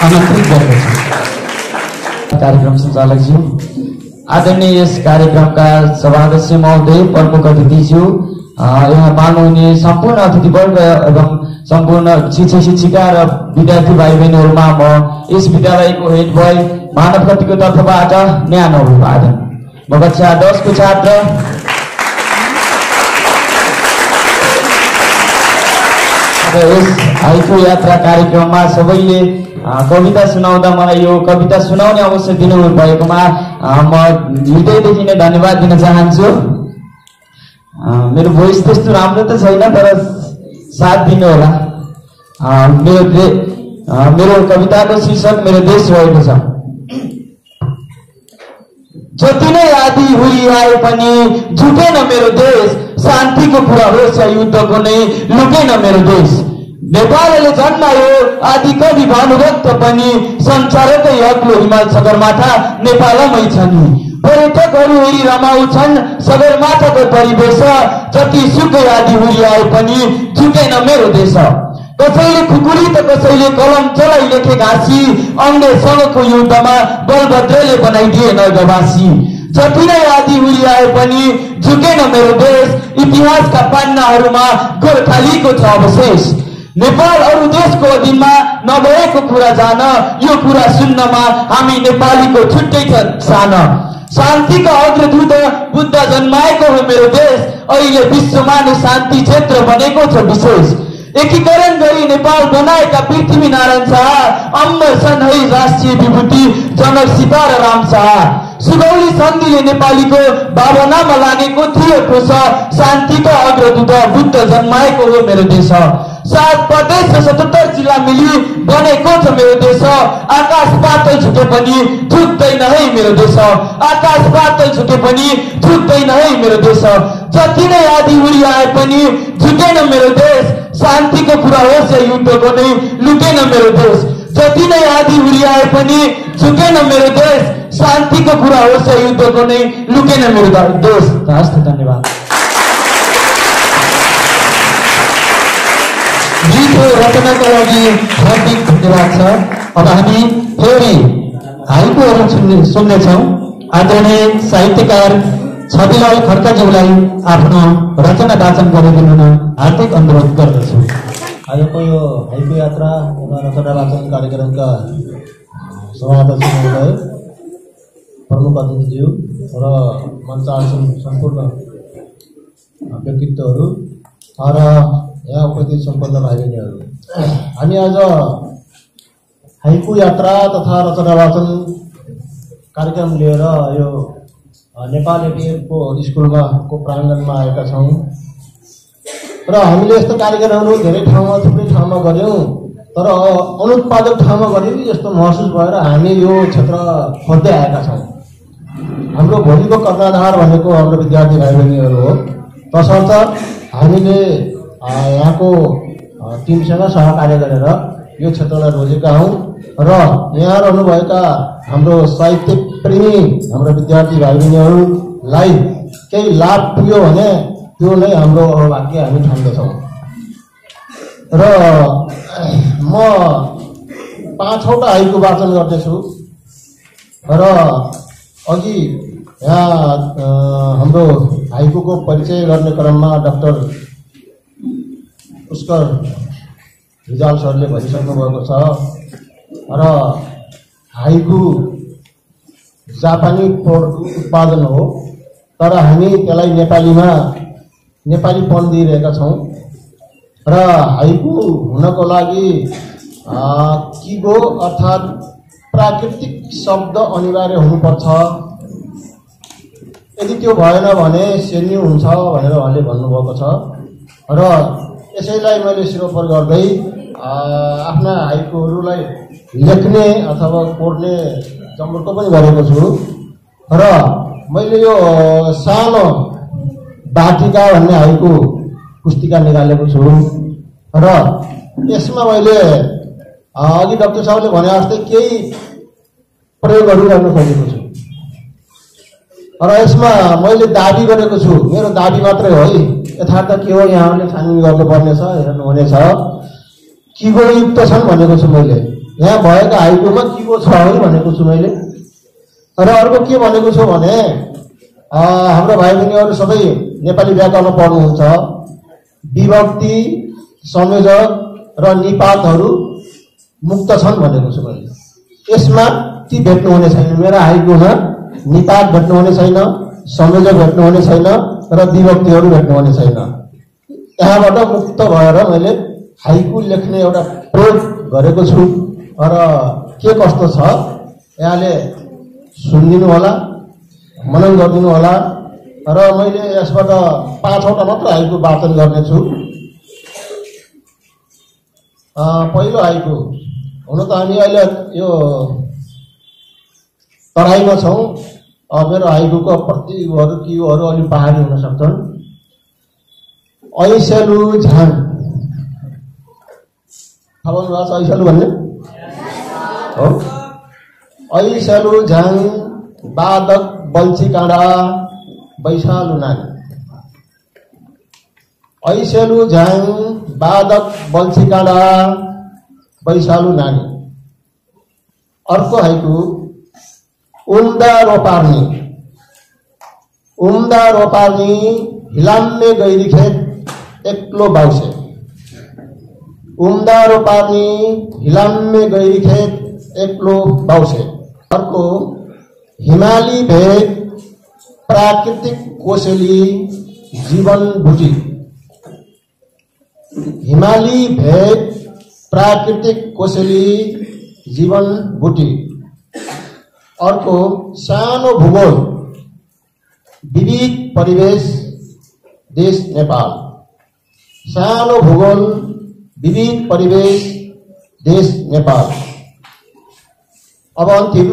आमन्त्रित गर्दछु। कार्यक्रम सञ्चालकज्यू, आदरणीय यस कार्यक्रमका सभाध्यक्ष महोदय, प्रमुख अतिथिज्यू, यहाँ पाल्नुहुने सम्पूर्ण अतिथिवर्ग एवं सम्पूर्ण शिक्षक शिक्षिका र विद्यार्थी भाइ बहिनीहरूमा म यस विद्यालयको हेड बोय मानव खत्रीको तर्फबाट न्यानो अभिवादन। म कक्षा 10 को छात्र यस हाइकु यात्रा कार्यक्रममा सबैले कविता सुनाउँदा मलाई यो कविता सुनाउने अवसर दिनु भएकोमा म हृदयदेखि नै धन्यवाद दिन चाहन्छु। मेरो भोइस त्यस्तो राम्रो त छैन, तर साथ दिनु होला। मेरो कविताको शीर्षक मेरो देश रहेको छ। जति नै आदि हुरी आए पनि झुकेन मेरो देश, शान्तिको कुरा होस् या युद्धको नै लुकेन मेरो देश। नेपालले जन्मायो आदि कवि भानुभक्त पनि, संसारकै अग्लो हिमाल सगरमाथा नेपालमै छ नि। पर्यटकहरू हेरी रमाउँछन् सगरमाथाको परिवेश, जति सुकै आदि हुरी आए पनि झुकेन मेरो देश। कसैले खुकुरी त कसैले कलम चलाई लेखे घाँसी, अंग्रेजसँगको युद्धमा बलभद्रले बनाइदिए नगवासी। जति नै आदि हुरी आए पनि झुकेन मेरो देश, इतिहासका पान्नाहरूमा गोर्खालीको छ अवशेष। नेपाल अरू देशको अधीनमा नभएको कुरा जान, यो कुरा सुन्नमा हामी नेपालीको छुट्टै छ सान। शान्तिका अग्रदूत बुद्ध जन्माएको हो मेरो देश, अहिले विश्वमा नै शान्ति क्षेत्र बनेको छ विशेष। एकीकरण गरी नेपाल बनाएका पृथ्वीनारायण शाह, अमर छन् है राष्ट्रिय विभूति जनक सीता र राम शाह। सुगौली सन्धिले नेपालीको भावनामा लागेको थियो ठोस, शान्तिका अग्रदूत बुद्ध जन्माएको हो मेरो देश। 7 प्रदेश र 77 जिल्ला मिली बनेको छ मेरो देश। आकाश पातल झुके पनि झुक्दैन है मेरो देश, आकाश पातल झुके पनि झुक्दैन है मेरो देश। जति नै आदि हुरी आए पनि झुकेन मेरो देश, शान्तिको कुरा होस् या युद्धको नै लुकेन मेरो देश। जति नै आदि हुरी आए पनि झुकेन मेरो देश, शान्तिको कुरा होस् या युद्धको नै लुकेन मेरो देश। हस्त धन्यवाद। मिठो रचनाका लागि हार्दिक धन्यवाद छ। अब हामी फेरि हाइकुहरू सुन्नेछौँ। आदरणीय साहित्यकार छविलाल खड्काज्यूलाई आफ्नो रचना वाचन गरिदिनु हार्दिक अनुरोध गर्दछु। आजको यो हाइकु यात्रा रचना वाचन कार्यक्रमका सभाध्यक्ष महोदय, प्रमुख अतिथिज्यू र मञ्चासन सम्पूर्ण व्यक्तित्वहरू र यहाँ उपस्थित सम्पूर्ण भाइ बहिनीहरू, हामी आज हाइकु यात्रा तथा रचना वाचन कार्यक्रम लिएर यो नेपाल एटीएफको स्कुलमा को प्राङ्गणमा आएका छौँ र हामीले यस्तो कार्यक्रमहरू धेरै ठाउँमा थुप्रै ठाउँमा गऱ्यौँ। तर अनुत्पादक ठाउँमा गरिने जस्तो महसुस भएर हामी यो क्षेत्र खोज्दै आएका छौँ। हाम्रो भोलिको कर्णाधार भनेको हाम्रो विद्यार्थी भाइ बहिनीहरू हो। तसर्थ हामीले यहाँको टिमसँग सहकार्य गरेर यो क्षेत्रलाई रोजेका हौँ र यहाँ रहनुभएका हाम्रो साहित्य प्रेमी हाम्रो विद्यार्थी भाइ बहिनीहरूलाई केही लाभ पुग्यो भने त्यो नै हाम्रो भाग्य हामी ठान्दछौँ। र म 5वटा हाइकु वाचन गर्दैछु र अघि यहाँ हाम्रो हाइकुको परिचय गर्ने क्रममा डाक्टर पुष्कर रिजाल सरले भनिसक्नु भएको छ र हाइकु जापानी उत्पादन हो, तर हामी त्यसलाई नेपालीमा नेपालीपन दिइरहेका छौँ र हाइकु हुनको लागि किगो अर्थात् प्राकृतिक शब्द अनिवार्य हुनुपर्छ। यदि त्यो भएन भने सेन्यु हुन्छ भनेर उहाँले भन्नुभएको छ र यसैलाई मैले सिरोपर गर्दै आफ्ना हाइकुहरूलाई लेख्ने अथवा कोर्ने जमर्को पनि गरेको छु र मैले यो सानो बाटिका भन्ने हाइकु पुस्तिका निकालेको छु र यसमा मैले अघि डाक्टर साहबले भने जस्तै केही प्रयोग गरिरहन खोजेको छु र यसमा मैले दाबी गरेको छु। मेरो दाबी मात्रै हो है, यथार्थ के हो यहाँले छानबिन गर्नुपर्नेछ, हेर्नुहुनेछ। किगो युक्त छन् भनेको छु मैले, यहाँ भएका हाइकुमा किगो छ है भनेको छु मैले। र अर्को के भनेको छु भने हाम्रो भाइ बहिनीहरू सबै नेपाली व्याकरण पढ्नुहुन्छ, विभक्ति संयोजक र निपातहरू मुक्त छन् भनेको छु मैले। यसमा ती भेट्नुहुने छैन, मेरो हाइकुमा निपात भेट्नुहुने छैन, संयोजक भेट्नुहुने छैन र विभक्तिहरू भेट्नुहुने छैन। यहाँबाट मुक्त भएर मैले हाइकु लेख्ने एउटा प्रयोग गरेको छु र के कस्तो छ यहाँले सुनिदिनु होला, मनन गरिदिनु होला र मैले यसबाट 5वटा मात्र हाइकु वाचन गर्नेछु। पहिलो हाइकु, हुन त हामी अहिले यो तराईमा छौँ, मेरो हाइकुको प्रतिहरू कियोहरू अलिक पहाडी हुन सक्छन्। ऐसेलु झाङ, थाहा पाउनु भएको छ ऐसेलु भन्ने हो? ऐसेलु झाङ बादक बल्छी काँडा बैशालु नानी। ऐसेलु झाङ बादक बल्छी काँडा बैशालु नानी। अर्को हाइकु, उम्दा रोपार्नी, उम्दा रोपार्नी हिलाम्मे गैरी खेत एक्लो बाउसे। उम्दा रोपार्नी हिलाम्मे गैरी खेत एक्लो बाउसे। अर्को, हिमाली भेग प्राकृतिक कोसेली जीवन बुटी। हिमाली भेग प्राकृतिक कोसेली जीवन बुटी। अर्को, सानो भूगोल विविध परिवेश देश नेपाल। सानो भूगोल विविध परिवेश देश नेपाल। अब अन्तिम,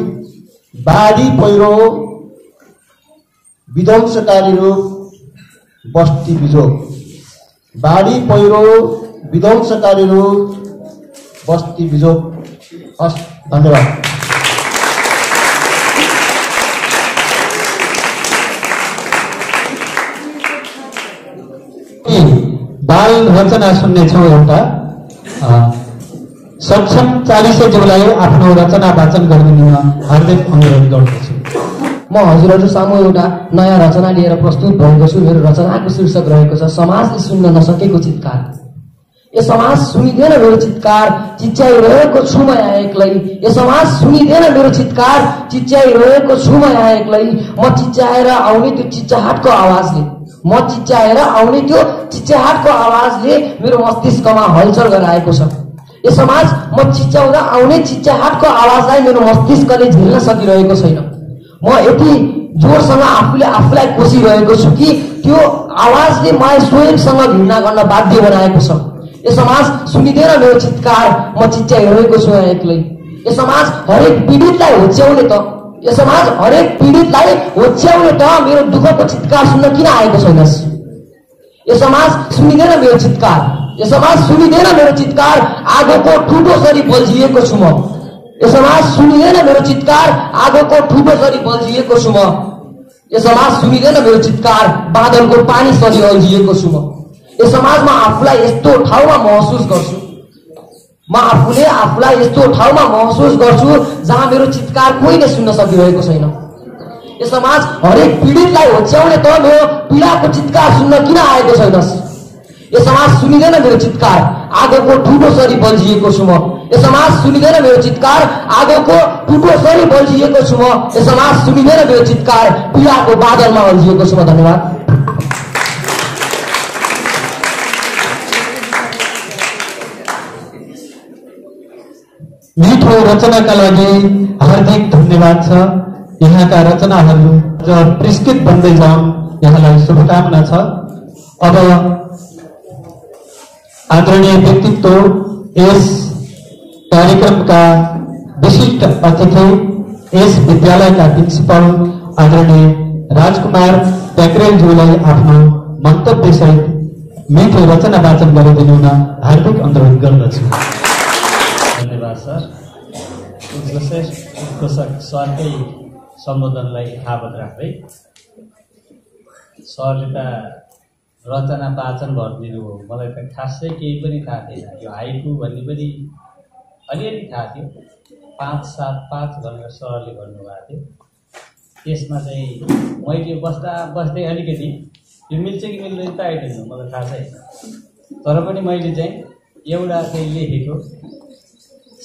बाढी पहिरो विध्वंसकारी रूप बस्ती बिजोग। बाढी पहिरो विध्वंसकारी रूप बस्ती बिजोग। हस्, धन्यवाद। बाल रचना सुन्नेछौँ। एउटा सक्षम 40ज्यूलाई आफ्नो रचना वाचन गरिदिन हार्दिक अनुरोध गर्दछु। म हजुरहरू सामु एउटा नयाँ रचना लिएर प्रस्तुत भएको छु। मेरो रचनाको शीर्षक रहेको छ समाजले सुन्न नसकेको चित्कार। यो समाज सुनिँदैन मेरो चित्कार, चिच्याइरहेको छु म यहाँ एक्लै। यो समाज सुनिँदैन मेरो चित्कार, चिच्याइरहेको छु म यहाँ एक्लै। म चिच्याएर आउने त्यो चिच्याहाटको आवाजले, म चिच्याएर आउने त्यो चिच्याहाटको आवाजले मेरो मस्तिष्कमा हलचल गराएको छ। यो समाज म चिच्याउँदा आउने चिच्याहाटको आवाजलाई मेरो मस्तिष्कले झेल्न सकिरहेको छैन। म यति जोडसँग आफूलाई कोसिरहेको छु कि त्यो आवाजले मलाई स्वयंसँग घृणा गर्न बाध्य बनाएको छ। यो समाज सुनिँदैन मेरो चित्कार, म चिच्याइरहेको छु यहाँ एक्लै। यो समाज हरेक पीडितलाई होच्याउने त, यो समाज हरेक पीडितलाई होच्याउने त मेरो दुःखको चित्कार सुन्न किन आएको छैनस्? यो समाज सुनिँदैन मेरो चित्कार, यो समाज सुनिँदैन मेरो चित्कार, आगोको ठुटो सरी बल्झिएको छु म। यो समाज सुनिँदैन मेरो चित्कार, आगोको ठुटो सरी बल्झिएको छु म। यो समाज सुनिँदैन मेरो चित्कार, बादलको पानी सरी अल्झिएको छु म। यो समाजमा आफूलाई यस्तो ठाउँमा महसुस गर्छु, म आफूले आफूलाई यस्तो ठाउँमा महसुस गर्छु जहाँ मेरो चित्कार कोहीले सुन्न सकिरहेको छैन। यो समाज हरेक पीडितलाई होच्याउने त मेरो पीडाको चित्कार सुन्न किन आएको छैनस्? यो समाज सुनिँदैन मेरो चित्कार, आगोको ठुटो सरी बल्झिएको छु म। यो समाज सुनिँदैन मेरो चित्कार, आगोको ठुटो सरी बल्झिएको छु म। यो समाज सुनिँदैन मेरो चित्कार, पीडाको बादलमा अल्झिएको छु म। धन्यवाद। मिठो रचनाका लागि हार्दिक धन्यवाद छ। यहाँका रचनाहरू पुरस्कृत बन्दै जाउन्, यहाँलाई शुभकामना छ। अब आदरणीय व्यक्तित्व, यस कार्यक्रमका विशिष्ट अतिथि, यस विद्यालयका प्रिन्सिपल आदरणीय राजकुमार प्याक्रेलज्यूलाई आफ्नो मन्तव्य सहित मिठो रचना वाचन गरिदिनु हुन हार्दिक अनुरोध गर्दछु। धन्यवाद सर। उत्कृष्ट सरकै सम्बोधनलाई यथावत राख्दै सरले त रचना वाचन भनिदिनु हो। मलाई त खासै केही पनि थाहा थिएन। यो हाइकु भन्ने पनि अलिअलि थाहा थियो, 5-7-5 भनेर सरले भन्नुभएको थियो। त्यसमा चाहिँ मैले बस्दै अलिकति यो मिल्छ कि मिल्दैन त आइदिनु मलाई थाहा छैन, तर पनि मैले चाहिँ एउटा चाहिँ लेखेको,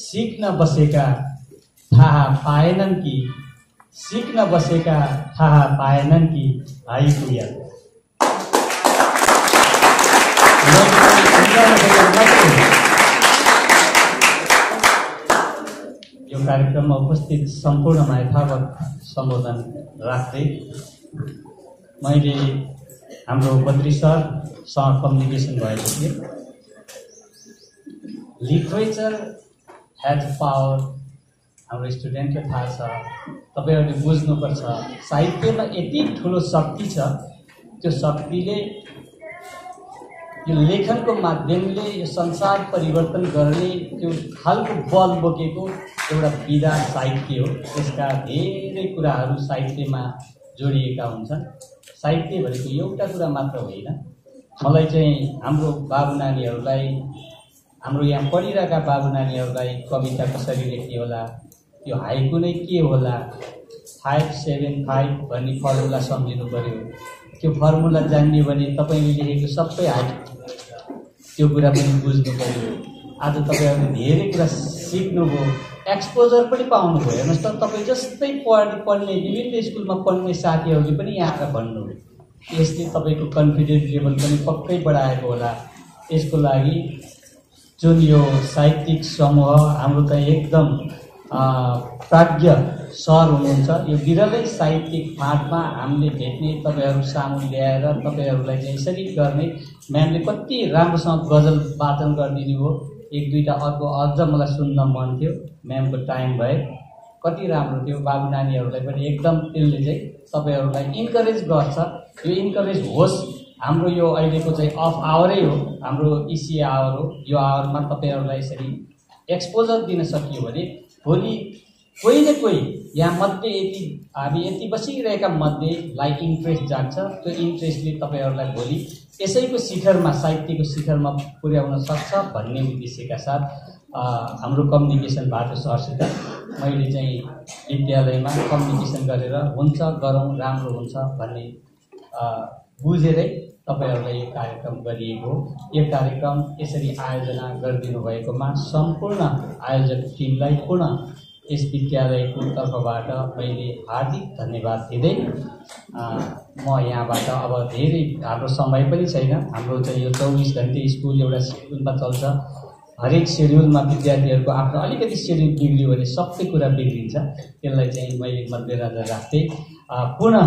सिक्न बसेका थाहा पाएनन् कि, सिक्न बसेका थाहा पाएनन् कि हाइकु याद। यो कार्यक्रममा उपस्थित सम्पूर्णमा यथावत सम्बोधन राख्दै मैले हाम्रो बद्री सरसँग कम्युनिकेसन भएको थियो। लिटरेचर हेज पावर, हाम्रो स्टुडेन्टले थाहा छ, तपाईँहरूले बुझ्नुपर्छ। साहित्यमा यति ठुलो शक्ति छ, त्यो शक्तिले यो लेखनको माध्यमले यो संसार परिवर्तन गर्ने त्यो खालको बल बोकेको एउटा विधा साहित्य हो। त्यसका धेरै कुराहरू साहित्यमा जोडिएका हुन्छन्। साहित्य भनेको एउटा कुरा मात्र होइन। मलाई चाहिँ हाम्रो बाबु नानीहरूलाई, हाम्रो यहाँ पढिरहेका बाबु नानीहरूलाई कविता कसरी लेख्ने होला, यो हाइकु नै के होला, 5-7-5 भन्ने फर्मुला सम्झिनु पर्यो। त्यो फर्मुला जान्ने भने तपाईँले लेखेको सबै हाइकु त्यो कुरा पनि बुझ्नु पर्यो। आज तपाईँहरूले धेरै कुरा सिक्नुभयो, एक्सपोजर पनि पाउनुभयो। हेर्नुहोस् त, तपाईँ जस्तै पढ्ने विभिन्न स्कुलमा पढ्ने साथीहरूले पनि यहाँ आएर भन्नुभयो। यसले तपाईँको कन्फिडेन्स लेभल पनि पक्कै बढाएको होला। यसको लागि जुन यो साहित्यिक समूह हाम्रो त एकदम प्राज्ञ सर हुनुहुन्छ, यो विरलै साहित्यिक फाँटमा हामीले भेट्ने तपाईँहरू सामु ल्याएर तपाईँहरूलाई चाहिँ यसरी गर्ने। म्यामले कति राम्रोसँग गजल वाचन गरिदिनु हो। 1-2टा अर्को अझ मलाई सुन्न मन थियो, म्यामको टाइम भए कति राम्रो थियो। बाबु नानीहरूलाई पनि एकदम त्यसले चाहिँ तपाईँहरूलाई इन्करेज गर्छ। यो इन्करेज होस्। हाम्रो यो अहिलेको चाहिँ अफ आवरै हो, हाम्रो इसी आवर हो। यो आवरमा तपाईँहरूलाई यसरी एक्सपोजर दिन सकियो भने भोलि कोही न कोही यहाँ मध्ये हामी यति बसिरहेका मध्येलाई इन्ट्रेस्ट जाग्छ। त्यो इन्ट्रेस्टले तपाईँहरूलाई भोलि यसैको शिखरमा, साहित्यको शिखरमा पुर्याउन सक्छ भन्ने उद्देश्यका साथ हाम्रो कम्युनिकेसन भएको सरसित मैले चाहिँ विद्यालयमा कम्युनिकेसन गरेर हुन्छ गरौँ, राम्रो हुन्छ भन्ने बुझेरै तपाईँहरूलाई यो कार्यक्रम गरिएको हो। यो कार्यक्रम यसरी आयोजना गरिदिनु भएकोमा सम्पूर्ण आयोजक टिमलाई पुनः यस विद्यालयको तर्फबाट मैले हार्दिक धन्यवाद दिँदै म यहाँबाट अब धेरै हाम्रो समय पनि छैन। हाम्रो चाहिँ यो 24 घन्टे स्कुल एउटा सेड्युलमा चल्छ। हरेक सेड्युलमा विद्यार्थीहरूको आफ्नो अलिकति सेड्युल बिग्रियो भने सबै कुरा बिग्रिन्छ। त्यसलाई चाहिँ मैले मध्यनजर राख्दै पुनः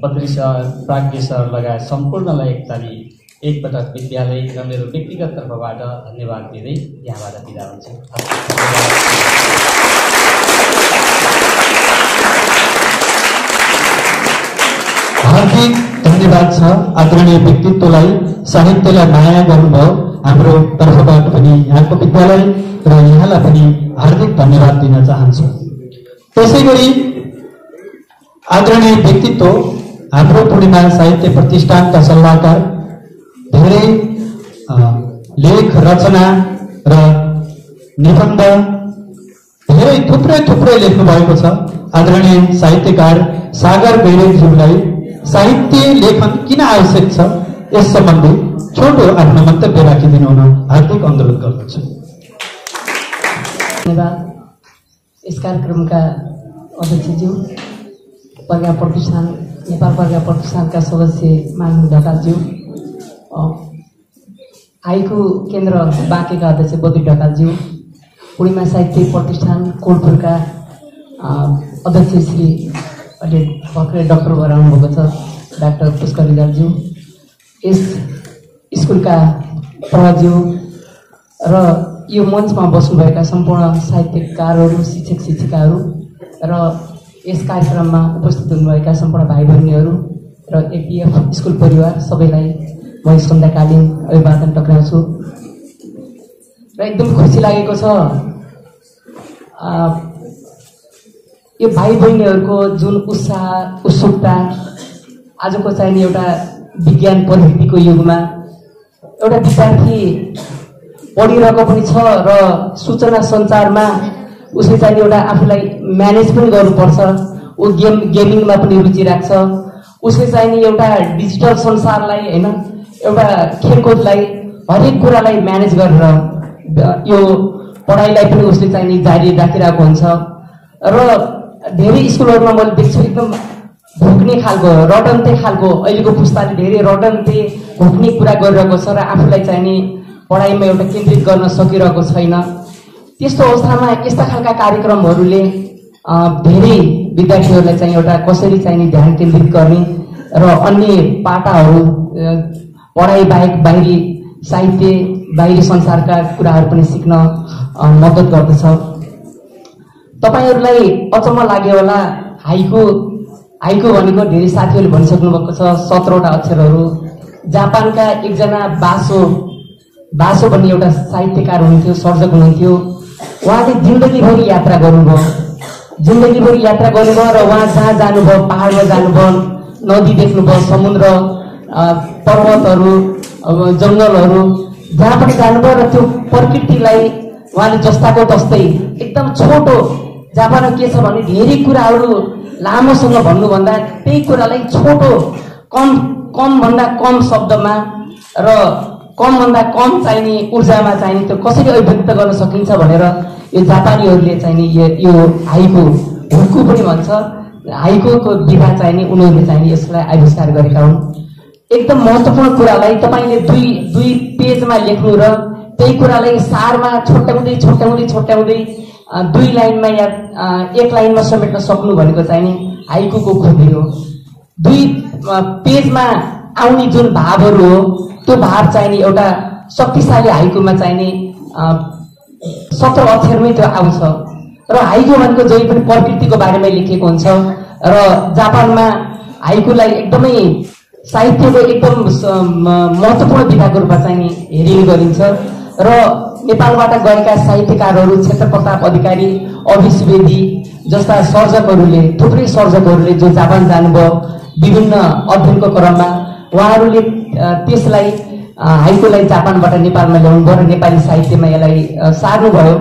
बद्री सर, प्राज्ञ सर लगायत सम्पूर्णलाई एकताली एकपटक विद्यालय र मेरो व्यक्तिगत तर्फबाट धन्यवाद दिँदै यहाँबाट बिदा हुन्छु। हार्दिक धन्यवाद छ आदरणीय व्यक्तित्वलाई, साहित्यलाई माया गर्नुभयो हाम्रो तर्फबाट पनि यहाँको विद्यालय र यहाँलाई पनि हार्दिक धन्यवाद दिन चाहन्छु। त्यसै गरी आदरणीय व्यक्तित्व हाम्रो पूर्णिमा साहित्य प्रतिष्ठानका सल्लाहकार, धेरै लेख रचना र निबन्ध धेरै थुप्रै लेख्नु भएको छ। आदरणीय साहित्यकार सागर गैरेज्यूलाई साहित्य लेखन किन आवश्यक छ यस सम्बन्धी छोटो आफ्नो मन्तव्य राखिदिनु हुन हार्दिक अनुरोध गर्दछु। धन्यवाद। यस कार्यक्रमका अध्यक्षज्यू, प्रज्ञा प्रतिष्ठान नेपाल प्रज्ञा प्रतिष्ठानका सदस्य माननीय ढकालज्यू, हाइकु केन्द्र बाँकेका अध्यक्ष बद्री ढकालज्यू, पूर्णिमा साहित्य प्रतिष्ठान कोटपुरका अध्यक्ष श्री अहिले भर्खरै डक्टर भएर आउनुभएको छ डाक्टर पुष्कर रिजालज्यू, यस स्कुलका प्रज्यू र यो मञ्चमा बस्नुभएका सम्पूर्ण साहित्यकारहरू, शिक्षक शिक्षिकाहरू र यस कार्यक्रममा उपस्थित हुनुभएका सम्पूर्ण भाइ बहिनीहरू र एपीएफ स्कुल परिवार सबैलाई म सन्ध्याकालीन अभिवादन टक्राउँछु र एकदम खुसी लागेको छ यो भाइ बहिनीहरूको जुन उत्साह उत्सुकता आजको चाहिने एउटा विज्ञान प्रविधिको युगमा एउटा विद्यार्थी पढिरहेको पनि छ र सूचना सञ्चारमा उसले चाहिँ एउटा आफूलाई म्यानेज पनि गर्नुपर्छ, ऊ गेमिङमा पनि रुचि राख्छ, उसले चाहिने एउटा डिजिटल संसारलाई होइन एउटा खेलकुदलाई हरेक कुरालाई म्यानेज गरेर यो पढाइलाई पनि उसले चाहिने जारी राखिरहेको हुन्छ र धेरै स्कुलहरूमा मैले देख्छु एकदम भोग्ने खालको रटन्ते खालको अहिलेको पुस्ताले धेरै रटन्ते भोग्ने कुरा गरिरहेको छ र आफूलाई चाहिने पढाइमा एउटा केन्द्रित गर्न सकिरहेको छैन। त्यस्तो अवस्थामा यस्ता खालका कार्यक्रमहरूले धेरै विद्यार्थीहरूलाई चाहिँ एउटा कसरी चाहिने ध्यान केन्द्रित गर्ने र अन्य पाटाहरू पढाइ बाहेक बाहिरी साहित्य बाहिरी संसारका कुराहरू पनि सिक्न मद्दत गर्दछ। तपाईँहरूलाई अचम्म लाग्यो होला, हाइकु भनेको धेरै साथीहरूले भनिसक्नु भएको छ 17वटा अक्षरहरू। जापानका एकजना बासो भन्ने एउटा साहित्यकार हुनुहुन्थ्यो, सर्जक हुनुहुन्थ्यो। उहाँले जिन्दगीभरि यात्रा गर्नुभयो र उहाँ जहाँ जानुभयो, पहाडमा जानुभयो, नदी देख्नुभयो, समुद्र, पर्वतहरू, जङ्गलहरू, जहाँ पनि जानुभयो र त्यो प्रकृतिलाई उहाँले जस्ताको तस्तै एकदम छोटो, जापानमा के छ भने धेरै कुराहरू लामोसँग भन्नुभन्दा त्यही कुरालाई छोटो कम भन्दा कम शब्दमा र कम भन्दा कम चाहिने ऊर्जामा चाहिने त्यो कसरी अभिव्यक्त गर्न सकिन्छ भनेर यो जापानीहरूले चाहिने यो हाइकु हुक्कु पनि भन्छ, हाइकुको विधा चाहिने उनीहरूले चाहिने यसलाई आविष्कार गरेका हुन्। एकदम महत्त्वपूर्ण कुरालाई तपाईँले दुई पेजमा लेख्नु र त्यही कुरालाई सारमा छोट्याउँदै 2 लाइनमा या 1 लाइनमा समेट्न सक्नु भनेको चाहिने हाइकुको खूबी हो। 2 पेजमा आउने जुन भावहरू हो त्यो भाव चाहिने एउटा शक्तिशाली हाइकुमा चाहिने 17 अक्षरमै त्यो आउँछ र हाइकु भनेको जहिले पनि प्रकृतिको बारेमा लेखिएको हुन्छ र जापानमा हाइकुलाई एकदमै साहित्यको एकदम महत्त्वपूर्ण विधाको रूपमा चाहिँ हेरिने गरिन्छ र नेपालबाट गएका साहित्यकारहरू क्षेत्र प्रताप अधिकारी, अभि सुवेदी जस्ता थुप्रै सर्जकहरूले जो जापान जानुभयो विभिन्न अध्ययनको क्रममा, उहाँहरूले त्यसलाई हाइकुलाई जापानबाट नेपालमा ल्याउनुभयो र नेपाली साहित्यमा यसलाई सार्नुभयो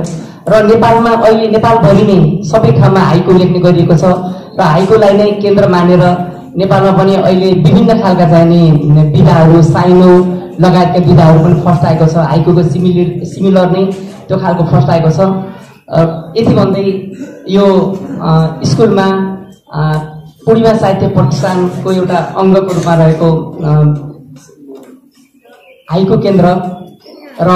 र नेपालमा अहिले नेपालभरि नै सबै ठाउँमा हाइकु लेख्ने गरिएको छ र हाइकुलाई नै केन्द्र मानेर नेपालमा पनि अहिले विभिन्न खालका चाहिने विधाहरू, साइनो लगायतका विधाहरू पनि फस्टाएको छ। हाइकुको सिमिलर नै त्यो खालको फस्टाएको छ। यति भन्दै यो स्कुलमा पूर्णिमा साहित्य प्रतिष्ठानको एउटा अङ्गको रूपमा रहेको हाइकु केन्द्र र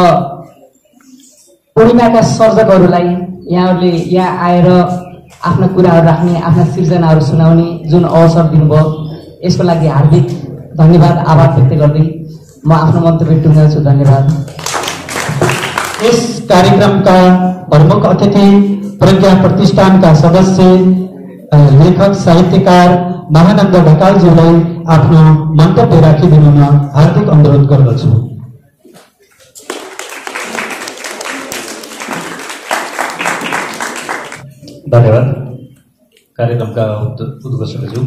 पूर्णिमाका सर्जकहरूलाई यहाँहरूले यहाँ आएर आफ्ना कुराहरू राख्ने, आफ्ना सिर्जनाहरू सुनाउने जुन अवसर दिनुभयो यसको लागि हार्दिक धन्यवाद, आभार व्यक्त गर्दै म आफ्नो मन्तव्य टुङ्ग्याउँछु। धन्यवाद। यस कार्यक्रमका प्रमुख अतिथि प्रज्ञा प्रतिष्ठानका सदस्य लेखक साहित्यकार महानन्द ढकालज्यूलाई आफ्नो मन्तव्य राखिदिनु हार्दिक अनुरोध गर्दछु। धन्यवाद। कार्यक्रमका उद्घोषकज्यू,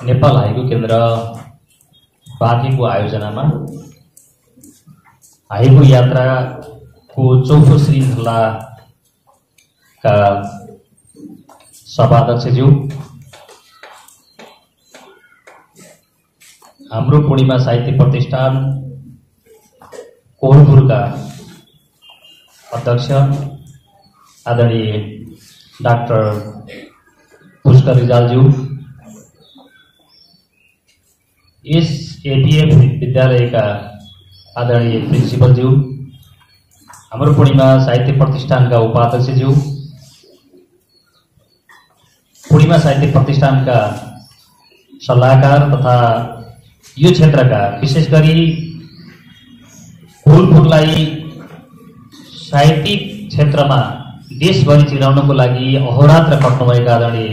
नेपाल हाइकु केन्द्र बाँकीको आयोजनामा हाइकु यात्राको चौथो श्रृङ्खलाका सभाध्यक्षज्यू, हाम्रो पूर्णिमा साहित्य प्रतिष्ठान कोहलपुरका अध्यक्ष आदरणीय डाक्टर पुष्कर रिजालज्यू, यस एपीएफ विद्यालयका आदरणीय प्रिन्सिपलज्यू, हाम्रो पूर्णिमा साहित्य प्रतिष्ठानका उपाध्यक्षज्यू, पूर्णिमा साहित्य प्रतिष्ठानका सल्लाहकार तथा यो क्षेत्रका विशेष गरी कोहलपुरलाई साहित्यिक क्षेत्रमा देशभरि चिनाउनको लागि अहोरात्र खट्नुभएका आदरणीय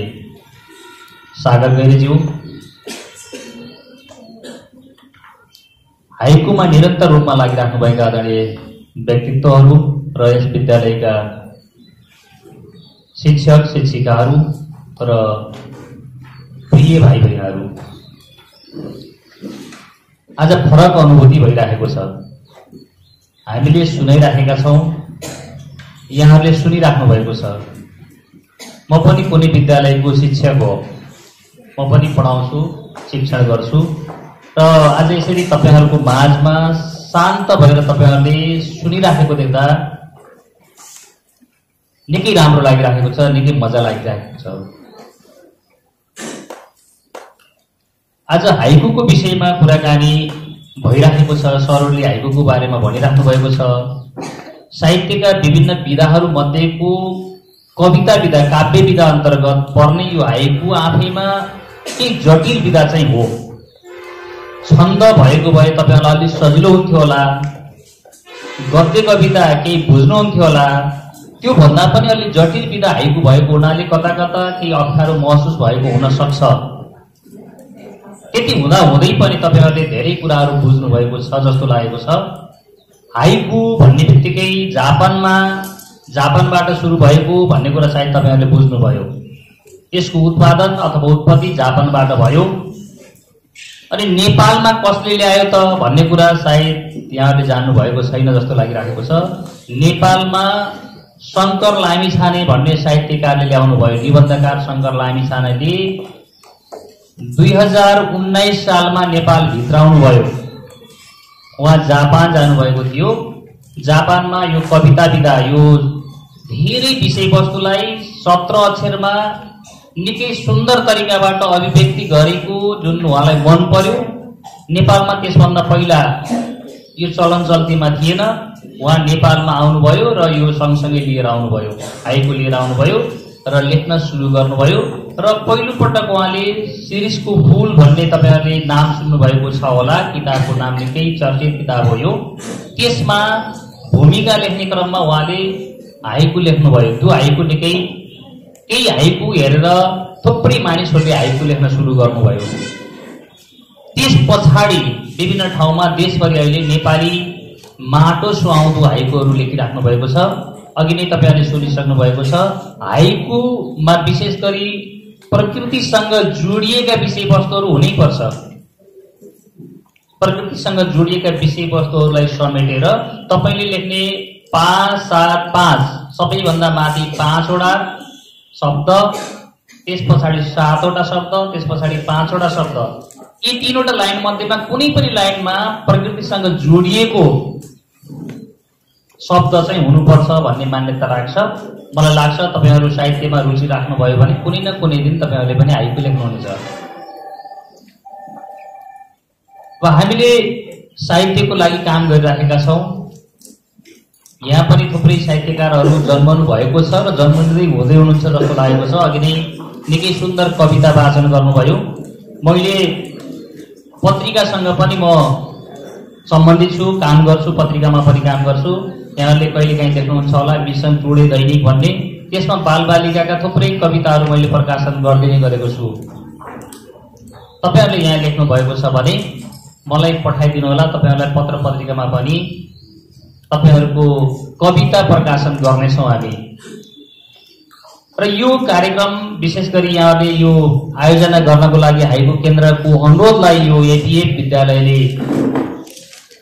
सागर गैरेज्यू, हाइकुमा निरन्तर रूपमा लागिराख्नुभएका आदरणीय व्यक्तित्वहरू र यस विद्यालयका शिक्षक शिक्षिकाहरू र प्रिय भाइ बहिनीहरू, आज फरक अनुभूति भइरहेको छ। हामीले सुनाइराखेका छौँ, यहाँहरूले सुनिराख्नु भएको छ। म पनि कुनै विद्यालयको शिक्षक हो, म पनि पढाउँछु, शिक्षण गर्छु र आज यसरी तपाईँहरूको माझमा शान्त भएर तपाईँहरूले सुनिराखेको देख्दा निकै राम्रो लागिराखेको छ, निकै मजा लागिरहेको छ। आज हाइकुको विषयमा कुराकानी भइराखेको छ, सरहरूले हाइकुको बारेमा भनिराख्नु भएको छ। साहित्यका विभिन्न विधाहरू मध्येको कविता विधा, काव्य विधा अन्तर्गत पर्ने यो हाइकु आफैमा केही जटिल विधा चाहिँ हो। छन्द भएको भए तपाईँहरूलाई अलिक सजिलो हुन्थ्यो होला, गद्य कविता केही बुझ्नुहुन्थ्यो होला, त्यो भन्दा पनि अलिक जटिल विधा हाइकु भएको हुनाले कता कता केही अप्ठ्यारो महसुस भएको हुन सक्छ। त्यति हुँदा हुँदै पनि तपाईँहरूले धेरै कुराहरू बुझ्नु भएको छ जस्तो लागेको छ। हाइकु भन्ने बित्तिकै जापानबाट सुरु भएको भन्ने कुरा सायद तपाईँहरूले बुझ्नुभयो। यसको उत्पादन अथवा उत्पत्ति जापानबाट भयो। अनि नेपालमा कसले ल्यायो त भन्ने कुरा सायद यहाँहरूले जान्नुभएको छैन जस्तो लागिरहेको छ। नेपालमा शङ्कर लामिछाने भन्ने साहित्यकारले ल्याउनु भयो। निबन्धकार शङ्कर लामिछानेले 2019 सालमा नेपाल भित्राउनु भयो। उहाँ जापान जानुभएको थियो। जापानमा यो कविता विधा, यो धेरै विषयवस्तुलाई 17 अक्षरमा निकै सुन्दर तरिकाबाट अभिव्यक्ति गरेको जुन उहाँलाई मन पर्यो। नेपालमा त्यसभन्दा पहिला यो चलन चल्तीमा थिएन। उहाँ नेपालमा आउनुभयो र यो सँगसँगै लिएर आउनुभयो, हाइकु लिएर आउनुभयो र लेख्न सुरु गर्नुभयो। र पहिलोपटक उहाँले शिरीषको फूल भन्ने तपाईँहरूले नाम सुन्नुभएको छ होला, किताबको नाम निकै चर्चित किताब हो यो। त्यसमा भूमिका लेख्ने क्रममा उहाँले हाइकु लेख्नुभयो। त्यो हाइकु निकै केही हाइकु हेरेर थुप्रै मानिसहरूले हाइकु लेख्न सुरु गर्नुभयो। त्यस पछाडि विभिन्न ठाउँमा देशभरि अहिले नेपाली माटो सुहाउँदो हाइकुहरू लेखिराख्नु भएको छ। अघि नै तपाईँहरूले सुनिसक्नु भएको छ। हाइकुमा विशेष गरी प्रकृतिसँग जोडिएका विषयवस्तुहरू हुनैपर्छ। प्रकृतिसँग जोडिएका विषयवस्तुहरूलाई समेटेर तपाईँले लेख्ने 5, 7, 5 सबैभन्दा माथि 5 वटा शब्द, त्यस पछाडि 7 वटा शब्द, त्यस पछाडि 5 वटा शब्द, यी 3 वटा लाइन मध्येमा कुनै पनि लाइनमा प्रकृतिसँग जोडिएको शब्द चाहिँ हुनुपर्छ भन्ने मान्यता राख्छ। मलाई लाग्छ तपाईँहरू साहित्यमा रुचि राख्नुभयो भने कुनै न कुनै दिन तपाईँहरूले पनि हाइकु लेख्नुहुनेछ। हामीले साहित्यको लागि काम गरिराखेका छौँ। यहाँ पनि थुप्रै साहित्यकारहरू जन्मनु भएको छ र जन्मिँदै हुँदै हुनुहुन्छ जस्तो लागेको छ। अघि नै निकै सुन्दर कविता वाचन गर्नुभयो। मैले पत्रिकासँग पनि म सम्बन्धित छु, काम गर्छु, पत्रिकामा पनि काम गर्छु। यहाँले कहिलेकाहीँ देख्नुहुन्छ होला मिसन टुडे दैनिक भन्ने, त्यसमा बालबालिकाका थुप्रै कविताहरू मैले प्रकाशन गरिदिने गरेको छु। तपाईहरुले यहाँ लेख्नु भएको छ भने मलाई पठाइदिनु होला, तपाईहरुलाई पत्र पत्रिकामा पनि तपाईहरुको कविता प्रकाशन गर्नेछौँ हामी। र यो कार्यक्रम विशेष गरी यहाँले यो आयोजना गर्नको लागि हाइकु केन्द्रको अनुरोधलाई यो एपीएफ विद्यालयले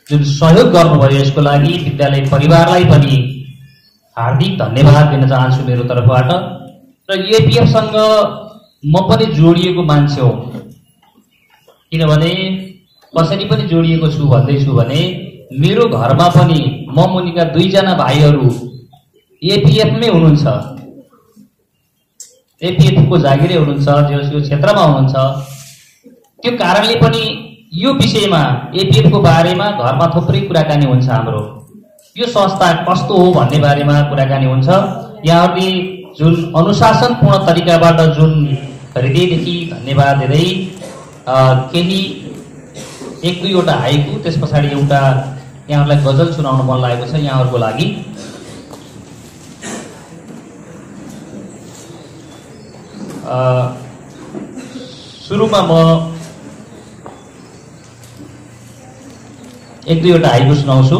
जुन सहयोग गर्नुभयो यसको लागि विद्यालय परिवारलाई पनि हार्दिक धन्यवाद दिन चाहन्छु मेरो तर्फबाट। र एपीएफ सँग म पनि जोडिएको मान्छे हो, किनभने कसरी पनि जोडिएको छु भन्दैछु भने मेरो घरमा पनि म मुनिका 2 जना भाइहरू एपीएफमै हुनुहुन्छ, एपीएफ को जागिरै हुनुहुन्छ, जो यो क्षेत्रमा हुनुहुन्छ। त्यो कारणले पनि यो विषयमा एपीएफ को बारेमा घरमा थुप्रै कुराकानी हुन्छ। हाम्रो यो संस्था कस्तो हो भन्ने बारेमा कुराकानी हुन्छ। यहाँहरूले जुन अनुशासनपूर्ण तरिकाबाट जुन हृदयदेखि धन्यवाद दिँदै केही 1-2 हाइकु त्यस पछाडि एउटा यहाँहरूलाई गजल सुनाउन मन लागेको छ यहाँहरूको लागि। सुरुमा म 1-2 हाइकु सुनाउँछु।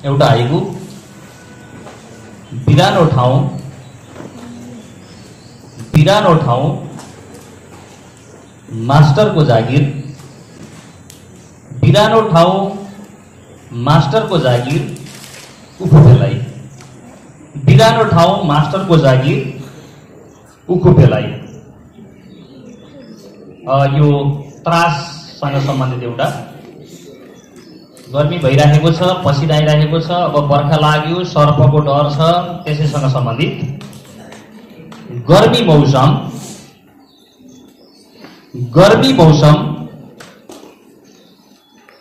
एउटा हाइकु। बिरानो ठाउँ मास्टरको जागिर, बिरानो ठाउँ मास्टरको जागिर उखु फेलाई, बिरानो ठाउँ मास्टरको जागिर उखु फेलाई। यो त्राससँग सम्बन्धित एउटा गर्मी भइरहेको छ, पसिना आइरहेको छ, अब बर्खा लाग्यो, सर्पको डर छ, त्यसैसँग सम्बन्धित। गर्मी मौसम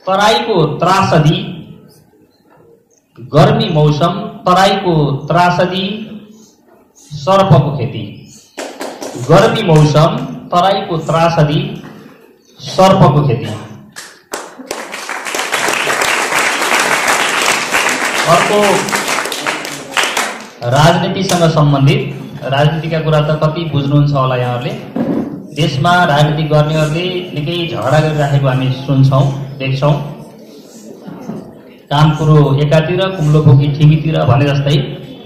तराईको त्रासदी, गर्मी मौसम तराईको त्रासदी सर्पको खेती, गर्मी मौसम तराईको त्रासदी सर्पको खेती। अर्को राजनीतिसँग सम्बन्धित, राजनीतिका कुरा त कति बुझ्नुहुन्छ होला यहाँहरूले। देशमा राजनीति गर्नेहरूले निकै झगडा गरिराखेको हामी सुन्छौँ, देख्छौँ। काम कुरो एकातिर, कुम्लो बोकी ठिमीतिर भने जस्तै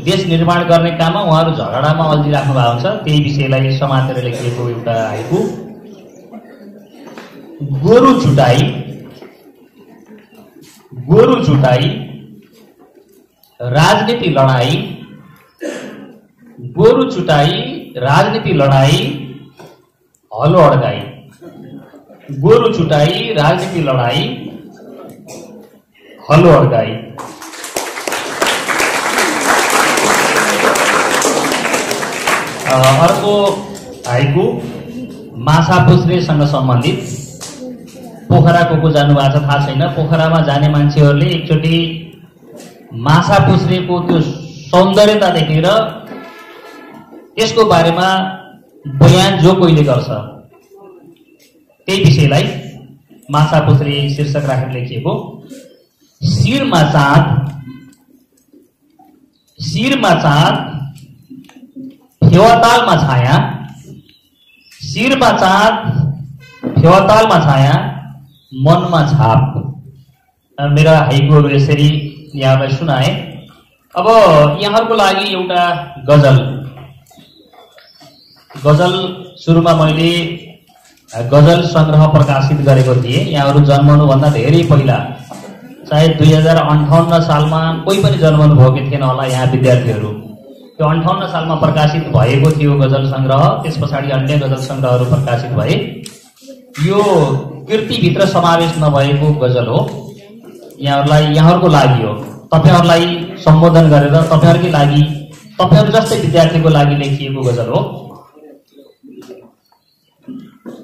देश निर्माण गर्ने काममा उहाँहरू झगडामा अल्झिराख्नु भएको हुन्छ। त्यही विषयलाई समातेर लेखिएको एउटा हाइकु। गोरु चुटाई राजनीति लडाई, गोरु चुटाई राजनीति लडाई हलो अड्काई, गोरु चुटाई राजनीति लडाई हलो अड्काई। अर्को हाइकु माछा पुछ्रेसँग सम्बन्धित। पोखरा को जानु भएको छ थाहा छैन, पोखरामा जाने मान्छेहरूले एकचोटि माछा पुछ्रेको त्यो सौन्दर्यता देखेर त्यसको बारेमा बयान जो कोहीले गर्छ, त्यही विषयलाई माछा पुछ्रे शीर्षक राखेर लेखिएको। शिरमा चाँद फेवातालमा छाया, शिरमा चाँद फेवातालमा छाया मनमा छाप। मेरा हाइकुहरू यसरी यहाँलाई सुनाए। अब यहाँहरूको लागि एउटा गजल सुरुमा मैले गजल संग्रह प्रकाशित गरेको थिएँ। यहाँहरू जन्मनुभन्दा धेरै पहिला, सायद 2058 सालमा कोही पनि जन्मनु भएको थिएन होला यहाँ विद्यार्थीहरू। त्यो 58 सालमा प्रकाशित भएको थियो गजल संग्रह। त्यस पछाडि अन्य गजल संग्रहहरू प्रकाशित भए। यो कृतिभित्र समावेश नभएको गजल हो, यहाँहरूको लागि हो, तपाईहरुलाई सम्बोधन गरेर तपाईहरुकै लागि, तपाईहरु जस्तै विद्यार्थीको लागि लेखिएको गजल हो।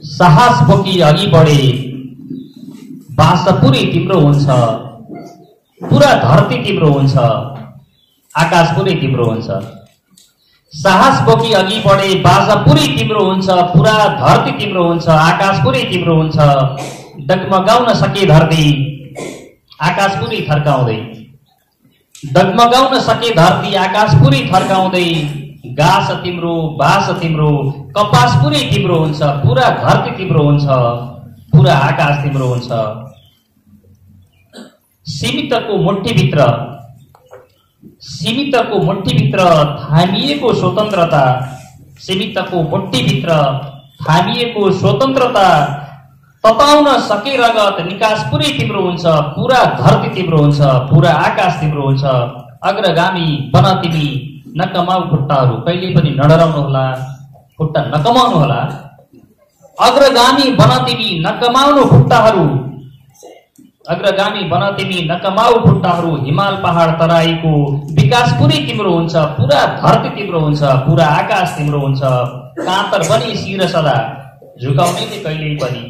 साहस बोकी अघि बढे बास पुरै तिम्रो हुन्छ, पुरा धरती तिम्रो हुन्छ, आकाश पुरै तिम्रो हुन्छ। साहस बोकी अघि बढे बाजा पुरै तिम्रो हुन्छ, पुरा धरती तिम्रो हुन्छ, आकाश पुरै तिम्रो हुन्छ। डगमगाउन सके धरती आकाश पुरै थर्काउँदै, डगमगाउन सके धरती आकाश पुरै थर्काउँदै। गास तिम्रो बास तिम्रो कपास पुरै तिम्रो हुन्छ, पुरा धरती तिम्रो हुन्छ, पुरा आकाश तिम्रो हुन्छ। सीमितको मुठ्ठीभित्र थामिएको स्वतन्त्रता, सीमितको मुठ्ठीभित्र थामिएको स्वतन्त्रता। तताउन सके रगत निकास पुरै तिम्रो हुन्छ, पुरा धरती तिम्रो हुन्छ, पुरा आकाश तिम्रो हुन्छ। अग्रगामी बन तिमी नकमाउ खुट्टाहरू, कहिले पनि नडराउनु होला, खुट्टा नकमाउनु होला। अग्रगामी बन तिमी नकमाउनु खुट्टाहरू, अग्रगामी बन तिमी नकमाउ खुट्टाहरू। हिमाल पहाड तराईको विकास पुरै तिम्रो हुन्छ, पुरा धरती तिम्रो हुन्छ, पुरा आकाश तिम्रो हुन्छ। काँतर बनी शिर सदा झुकाउनेले कहिल्यै पनि,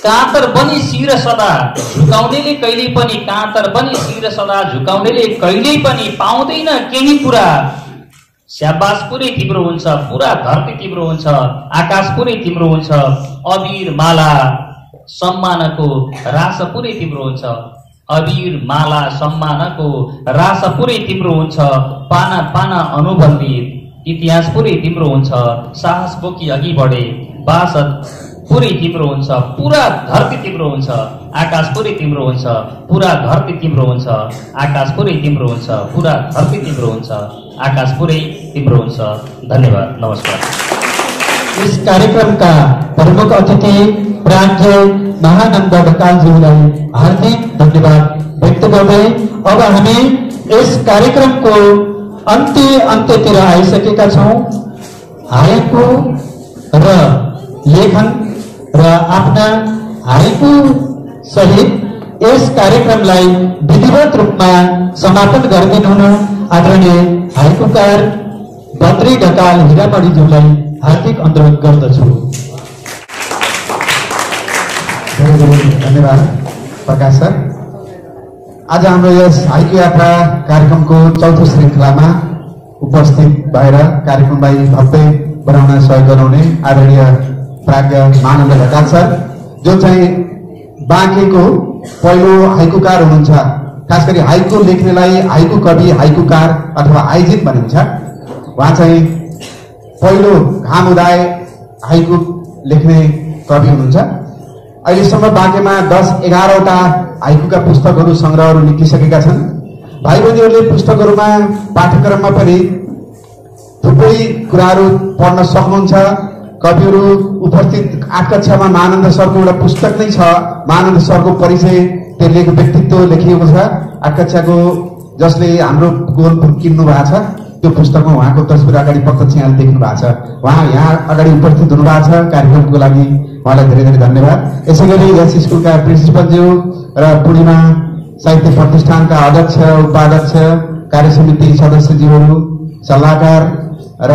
काँतर बनी शिर सदा झुकाउनेले कहिल्यै पनि, काँतर बनी शिर सदा झुकाउनेले कहिल्यै पनि पाउँदैन केही कुरा। स्याबास पुरै तिम्रो हुन्छ, पुरा धरती तिम्रो हुन्छ, आकाश पुरै तिम्रो हुन्छ। अबीर माला सम्मानको रास पुरै तिम्रो हुन्छ, अबीर माला सम्मानको रास पुरै तिम्रो हुन्छ। पाना पाना अनुबन्धित इतिहास पुरै तिम्रो हुन्छ। साहस बोकी अघि बढे बास पुरै तिम्रो हुन्छ, पुरा धरती तिम्रो हुन्छ, आकाश पुरै तिम्रो हुन्छ, पुरा धरती तिम्रो हुन्छ, आकाश पुरै तिम्रो हुन्छ, पुरा धरती तिम्रो हुन्छ, आकाश पुरै तिम्रो हुन्छ। धन्यवाद, नमस्कार। इस कार्यक्रमका प्रमुख अतिथि प्राज्ञ महानन्द ढकालज्यूलाई हार्दिक धन्यवाद व्यक्त गर्दै अब हामी यस कार्यक्रमको अन्त्यतिर आइसकेका छौँ। हाइकु र लेखन र आफ्ना हाइकु सहित यस कार्यक्रमलाई विधिवत रूपमा समापन गरिदिनु हुन आदरणीय हाइकुकार बद्री ढकाल हिरामणिज्यूलाई हार्दिक अनुरोध गर्दछु। धेरै धेरै धन्यवाद प्रकाश सर। आज हाम्रो यस हाइकु यात्रा कार्यक्रमको चौथो श्रृङ्खलामा उपस्थित भएर कार्यक्रमलाई भव्य बनाउन सहयोग गराउने आदरणीय प्राज्ञ महानन्द ढकाल सर, जो चाहिँ बाँकेको पहिलो हाइकुकार हुनुहुन्छ। खास गरी हाइकु लेख्नेलाई हाइकु कवि, हाइकुकार अथवा आइजित भनिन्छ। उहाँ चाहिँ पहिलो घाम उदाय हाइकु लेख्ने कवि हुनुहुन्छ। अहिलेसम्म बाँकेमा 10-11वटा हाइकुका पुस्तकहरू संग्रहहरू निक्लिसकेका छन्। भाइ बहिनीहरूले पुस्तकहरूमा पाठ्यक्रममा पनि थुप्रै कुराहरू पढ्न सक्नुहुन्छ। कविहरू उपस्थित 8 कक्षामा महानन्द सरको एउटा पुस्तक नै छ, महानन्द सरको परिचय, त्यसले व्यक्तित्व लेखिएको छ। 8 कक्षाको जसले हाम्रो गोलपुर किन्नु भएको छ, त्यो पुस्तकमा उहाँको तस्बिर अगाडि प्रत्यक्ष यहाँले देख्नु भएको छ। उहाँ यहाँ अगाडि उपस्थित हुनुभएको छ कार्यक्रमको लागि, उहाँलाई धेरै धेरै धन्यवाद। यसै गरी यस स्कुलका प्रिन्सिपलज्यू र पूर्णिमा साहित्य प्रतिष्ठानका अध्यक्ष, उपाध्यक्ष, कार्यसमिति सदस्यज्यूहरू, सल्लाहकार र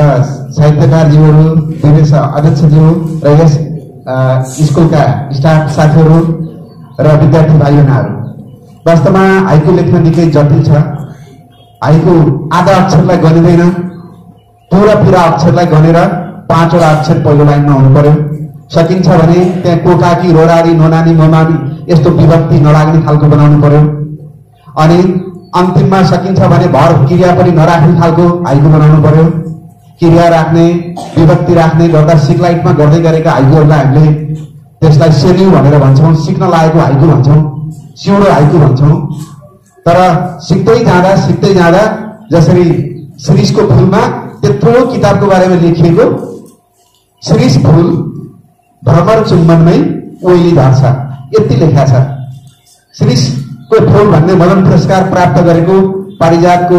साहित्यकारज्यूहरू, विदेश अध्यक्षज्यू र यस स्कुलका स्टाफ साथीहरू र विद्यार्थी भाइ बहिनीहरू, वास्तवमा हाइकु लेख्न निकै जटिल छ। हाइकु आधा अक्षरलाई गनिँदैन, पुरा अक्षरलाई गनेर 5वटा अक्षर पहिलो लाइनमा हुनु पर्यो। सकिन्छ भने त्यहाँ कोकाकी, रोरारी, नोनानी, मोमानी यस्तो विभक्ति नलाग्ने खालको बनाउनु पर्यो। अनि अन्तिममा सकिन्छ भने भर क्रिया पनि नराख्ने खालको हाइकु बनाउनु पर्यो। क्रिया राख्ने, विभक्ति राख्ने गर्दा सिक्लाइटमा गर्दै गरेका हाइकुहरूलाई हामीले त्यसलाई सेन्यु भनेर भन्छौँ, सिक्न लागेको हाइकु भन्छौँ, सिउँडो हाइकु भन्छौँ। तर सिक्दै जाँदा जसरी शिरीषको फुलमा त्यत्रो किताबको बारेमा लेखिएको शिरीष फुल भ्रमर चुम्बनमै ओइली झार्छ, यति लेखा छ। शिरीषको फुल भन्ने मदन पुरस्कार प्राप्त गरेको पारिजातको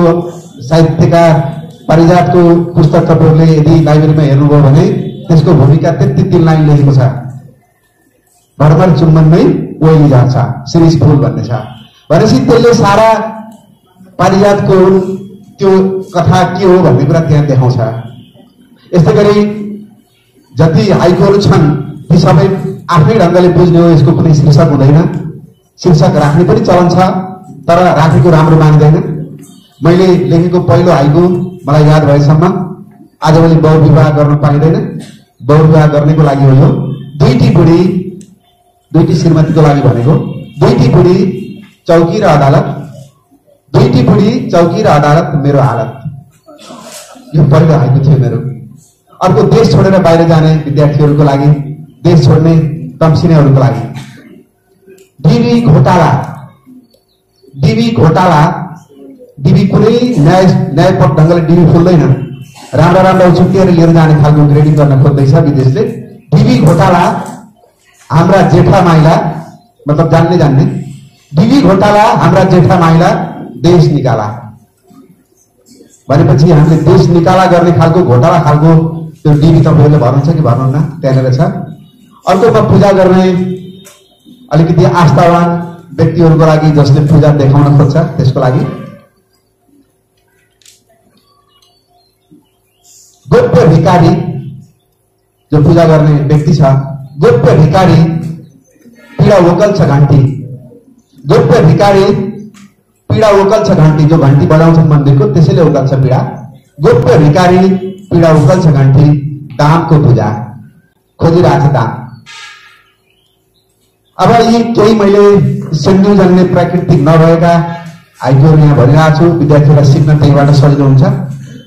साहित्यकार पारिजातको पुस्तक तपाईँहरूले यदि लाइब्रेरीमा हेर्नुभयो भने त्यसको भूमिका 3 लाइन लेखेको छ। भ्रमर चुम्बनमै ओइली झार्छ, शिरीष फुल भन्ने छ। भनेपछि त्यसले सारा पारिजातको त्यो कथा के हो भन्ने कुरा त्यहाँ देखाउँछ। यस्तै गरी जति हाइकुहरू छन् ती सबै आफ्नै ढङ्गले बुझ्ने हो, यसको कुनै शीर्षक हुँदैन। शीर्षक राख्ने पनि चलन छ, तर राखेको राम्रो मानिँदैन। मैले लेखेको पहिलो हाइकु मलाई याद भएसम्म आजभोलि बहुविवाह गर्न पाइँदैन, बहुविवाह गर्नेको लागि हो यो। दुईटी बुढी दुईटी श्रीमतीको लागि भनेको, दुईटी बुढी चौकी र अदालत, दुईटी बुढी चौकी र अदालत मेरो हालत। यो पहिलो हाइकु थियो मेरो। अर्को देश छोडेर बाहिर जाने विद्यार्थीहरूको लागि, देश छोड्ने तम्सिनेहरूको लागि। डिबी घोटाला, डिबी घोटाला, डिबी कुनै न्यायपट ढङ्गले डिबी फुल्दैन, राम्रा राम्रा छुट्टिएर लिएर जाने खालको ग्रेडिङ गर्न खोज्दैछ विदेशले। डिबी घोटाला हाम्रा जेठा माइला, मतलब जान्ने डिबी घोटाला हाम्रा जेठा माइला देश निकाला भनेपछि हामीले देश निकाला गर्ने खालको घोटाला खालको त्यो डिबी तपाईँहरूले भर्नुहुन्छ कि भर्नुहुन्न त्यहाँनिर छ। अर्कोमा पूजा गर्ने अलिकति आस्थावान व्यक्तिहरूको लागि जसले पूजा देखाउन खोज्छ त्यसको लागि। गोप्य भिकारी जो पूजा गर्ने व्यक्ति छ, गोप्य भिकारी पीडा वोकल छ घन्टी, गोप्य भिकारी पीडा वोकल छ घन्टी, जो घन्टी बजाउँछन् मन्दिरको त्यसैले वोकल छ पीडा। गोप्य भिकारी पीडा वोकल छ घन्टी, दामको पूजा खोजिरहेछ दाम। अब यी केही मैले सेन्ड्यु जन्ने प्राकृतिक नभएका हाइकुहरू यहाँ भनिरहेको छु, विद्यार्थीहरूलाई सिक्न त्यहीबाट सजिलो हुन्छ।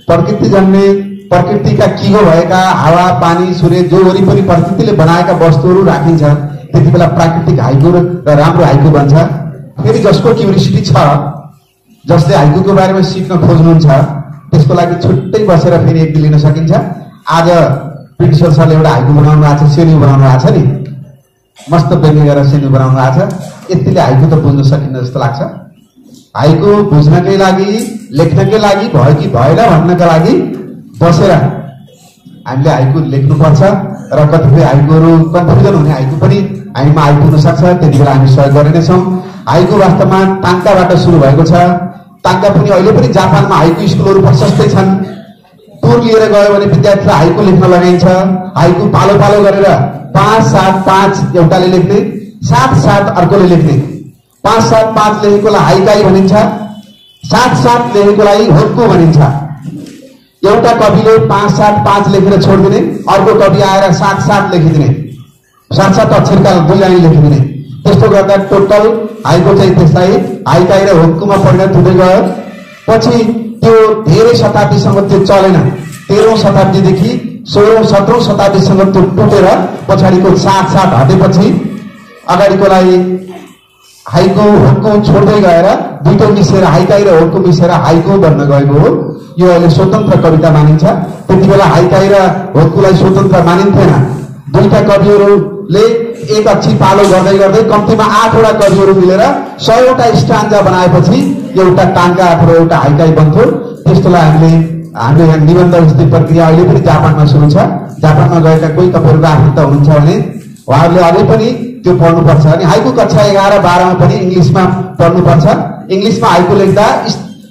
प्रकृति जन्ने प्रकृतिका किगो भएका हावा पानी सूर्य जो वरिपरि प्रकृतिले बनाएका वस्तुहरू राखिन्छ त्यति बेला प्राकृतिक हाइकु र राम्रो हाइकु बन्छ। फेरि जसको क्युरियोसिटी छ, जसले हाइकुको बारेमा सिक्न खोज्नुहुन्छ त्यसको लागि छुट्टै बसेर फेरि एक दिन लिन सकिन्छ। आज प्रिन्सिपल सरले एउटा हाइकु बनाउनु भएको छ, सेन्यु बनाउनु भएको छ नि, मस्त व्यङ्ग्य गरेर सेन्यु बनाउनु भएको छ। यतिले हाइकु त बुझ्न सकिन्न जस्तो लाग्छ। हाइकु बुझ्नकै लागि, लेख्नकै लागि भयो कि भएन भन्नका लागि बसेर हामीले हाइकु लेख्नुपर्छ र कतिपय हाइकुहरू कन्फ्युजन हुने हाइकु पनि हामीमा आइपुग्न सक्छ, त्यति बेला हामी सहयोग गर्ने नै छौँ। हाइकु वास्तवमा टाङ्काबाट सुरु भएको छ। टाङ्का पनि अहिले पनि जापानमा हाइकु स्कुलहरू प्रशस्तै छन्। टुर लिएर गयो भने विद्यार्थीलाई हाइकु लेख्न लगाइन्छ। हाइकु पालो पालो गरेर 5-7-5 एउटाले लेख्ने, 7-7 अर्कोले लेख्ने। 5-7-5 लेखेकोलाई हाइकाई भनिन्छ, 7-7 लेखेकोलाई होक्कु भनिन्छ। एउटा कविले 5-7-5 लेखेर छोडिदिने, अर्को कवि आएर 7-7 लेखिदिने, 7-7 अक्षरका 2 लाइन लेखिदिने। त्यस्तो गर्दा टोटल हाइको चाहिँ त्यसलाई हाइकाई र होक्कुमा परिणत हुँदै गयो। पछि त्यो धेरै शताब्दीसम्म त्यो चलेन। 13औं शताब्दीदेखि 16औं 17औं शताब्दीसम्म त्यो टुटेर पछाडिको 7-7 हटेपछि अगाडिकोलाई हाइको होक्कु छोड्दै गएर दुईटै मिसेर हाइकाई र होक्कु मिसेर हाइको बन्न गएको हो। यो अहिले स्वतन्त्र कविता मानिन्छ। त्यति बेला हाइकाई र होक्कुलाई स्वतन्त्र मानिन्थेन। दुईटा कविहरूले एक अक्षी पालो गर्दै गर्दै कम्तीमा 8वटा कविहरू मिलेर 100वटा स्टान्जा बनाएपछि एउटा टाङ्का अथवा एउटा हाइकाई बन्थ्यो। त्यस्तोलाई हामीले यहाँ निबन्ध जस्तै प्रक्रिया अहिले पनि जापानमा सुरु छ। जापानमा गएका कोही तपाईँहरूको आफन्त हुनुहुन्छ भने उहाँहरूले अझै पनि त्यो पढ्नुपर्छ। अनि हाइकु कक्षा 11-12मा पनि इङ्ग्लिसमा पढ्नुपर्छ। इङ्ग्लिसमा हाइकु लेख्दा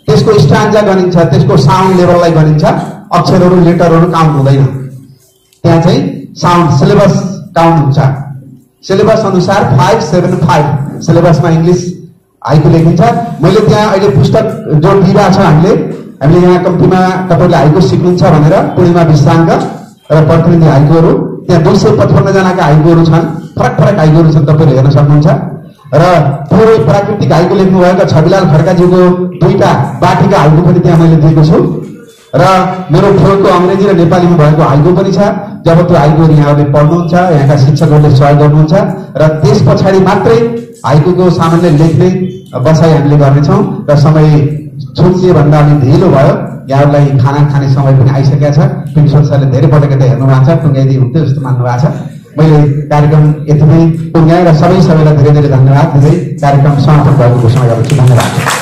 त्यसको स्टान्जा गनिन्छ, त्यसको साउन्ड लेभललाई गनिन्छ। अक्षरहरू लेटरहरू काउन्ट हुँदैन, त्यहाँ चाहिँ साउन्ड सिलेबस काउन्ट हुन्छ। सिलेबस अनुसार 5-7-5 सिलेबसमा इङ्ग्लिस हाइकु लेखिन्छ। मैले त्यहाँ अहिले पुस्तक जो दिइरहेको छ हामीले यहाँ कम्तीमा तपाईँले हाइकु सिक्नुहुन्छ भनेर पूर्णिमा विश्राङ्क र प्रतिनिधि हाइकुहरू त्यहाँ 255 जनाका हाइकुहरू छन्। फरक फरक हाइकुहरू छन्, तपाईँले हेर्न सक्नुहुन्छ। र पुरै प्राकृतिक हाइकु लेख्नु भएको छविलाल खड्काज्यूको 2टा बाटीका हाइकु पनि त्यहाँ मैले दिएको छु। र मेरो ठेउको अङ्ग्रेजी र नेपालीमा भएको हाइकु पनि छ। जब त्यो हाइकुहरू यहाँहरूले पढ्नुहुन्छ, यहाँका शिक्षकहरूले सहयोग गर्नुहुन्छ र त्यस पछाडि मात्रै हाइकुको सामान्य लेख्ने बसाइ हामीले गर्नेछौँ। र समय छुट्टिए भन्दा अलि ढिलो भयो, यहाँहरूलाई खाना खाने समय पनि आइसकेको छ। प्रिन्सिपल सरले धेरै पटक हेर्नु भएको छ, टुङ्गाइदिए हुन्थ्यो जस्तो मान्नु भएको छ। मैले कार्यक्रम यति नै टुङ्गाएँ र सबैलाई धेरै धेरै धन्यवाद दिँदै कार्यक्रम समापन भएको घोषणा गर्दछु। धन्यवाद।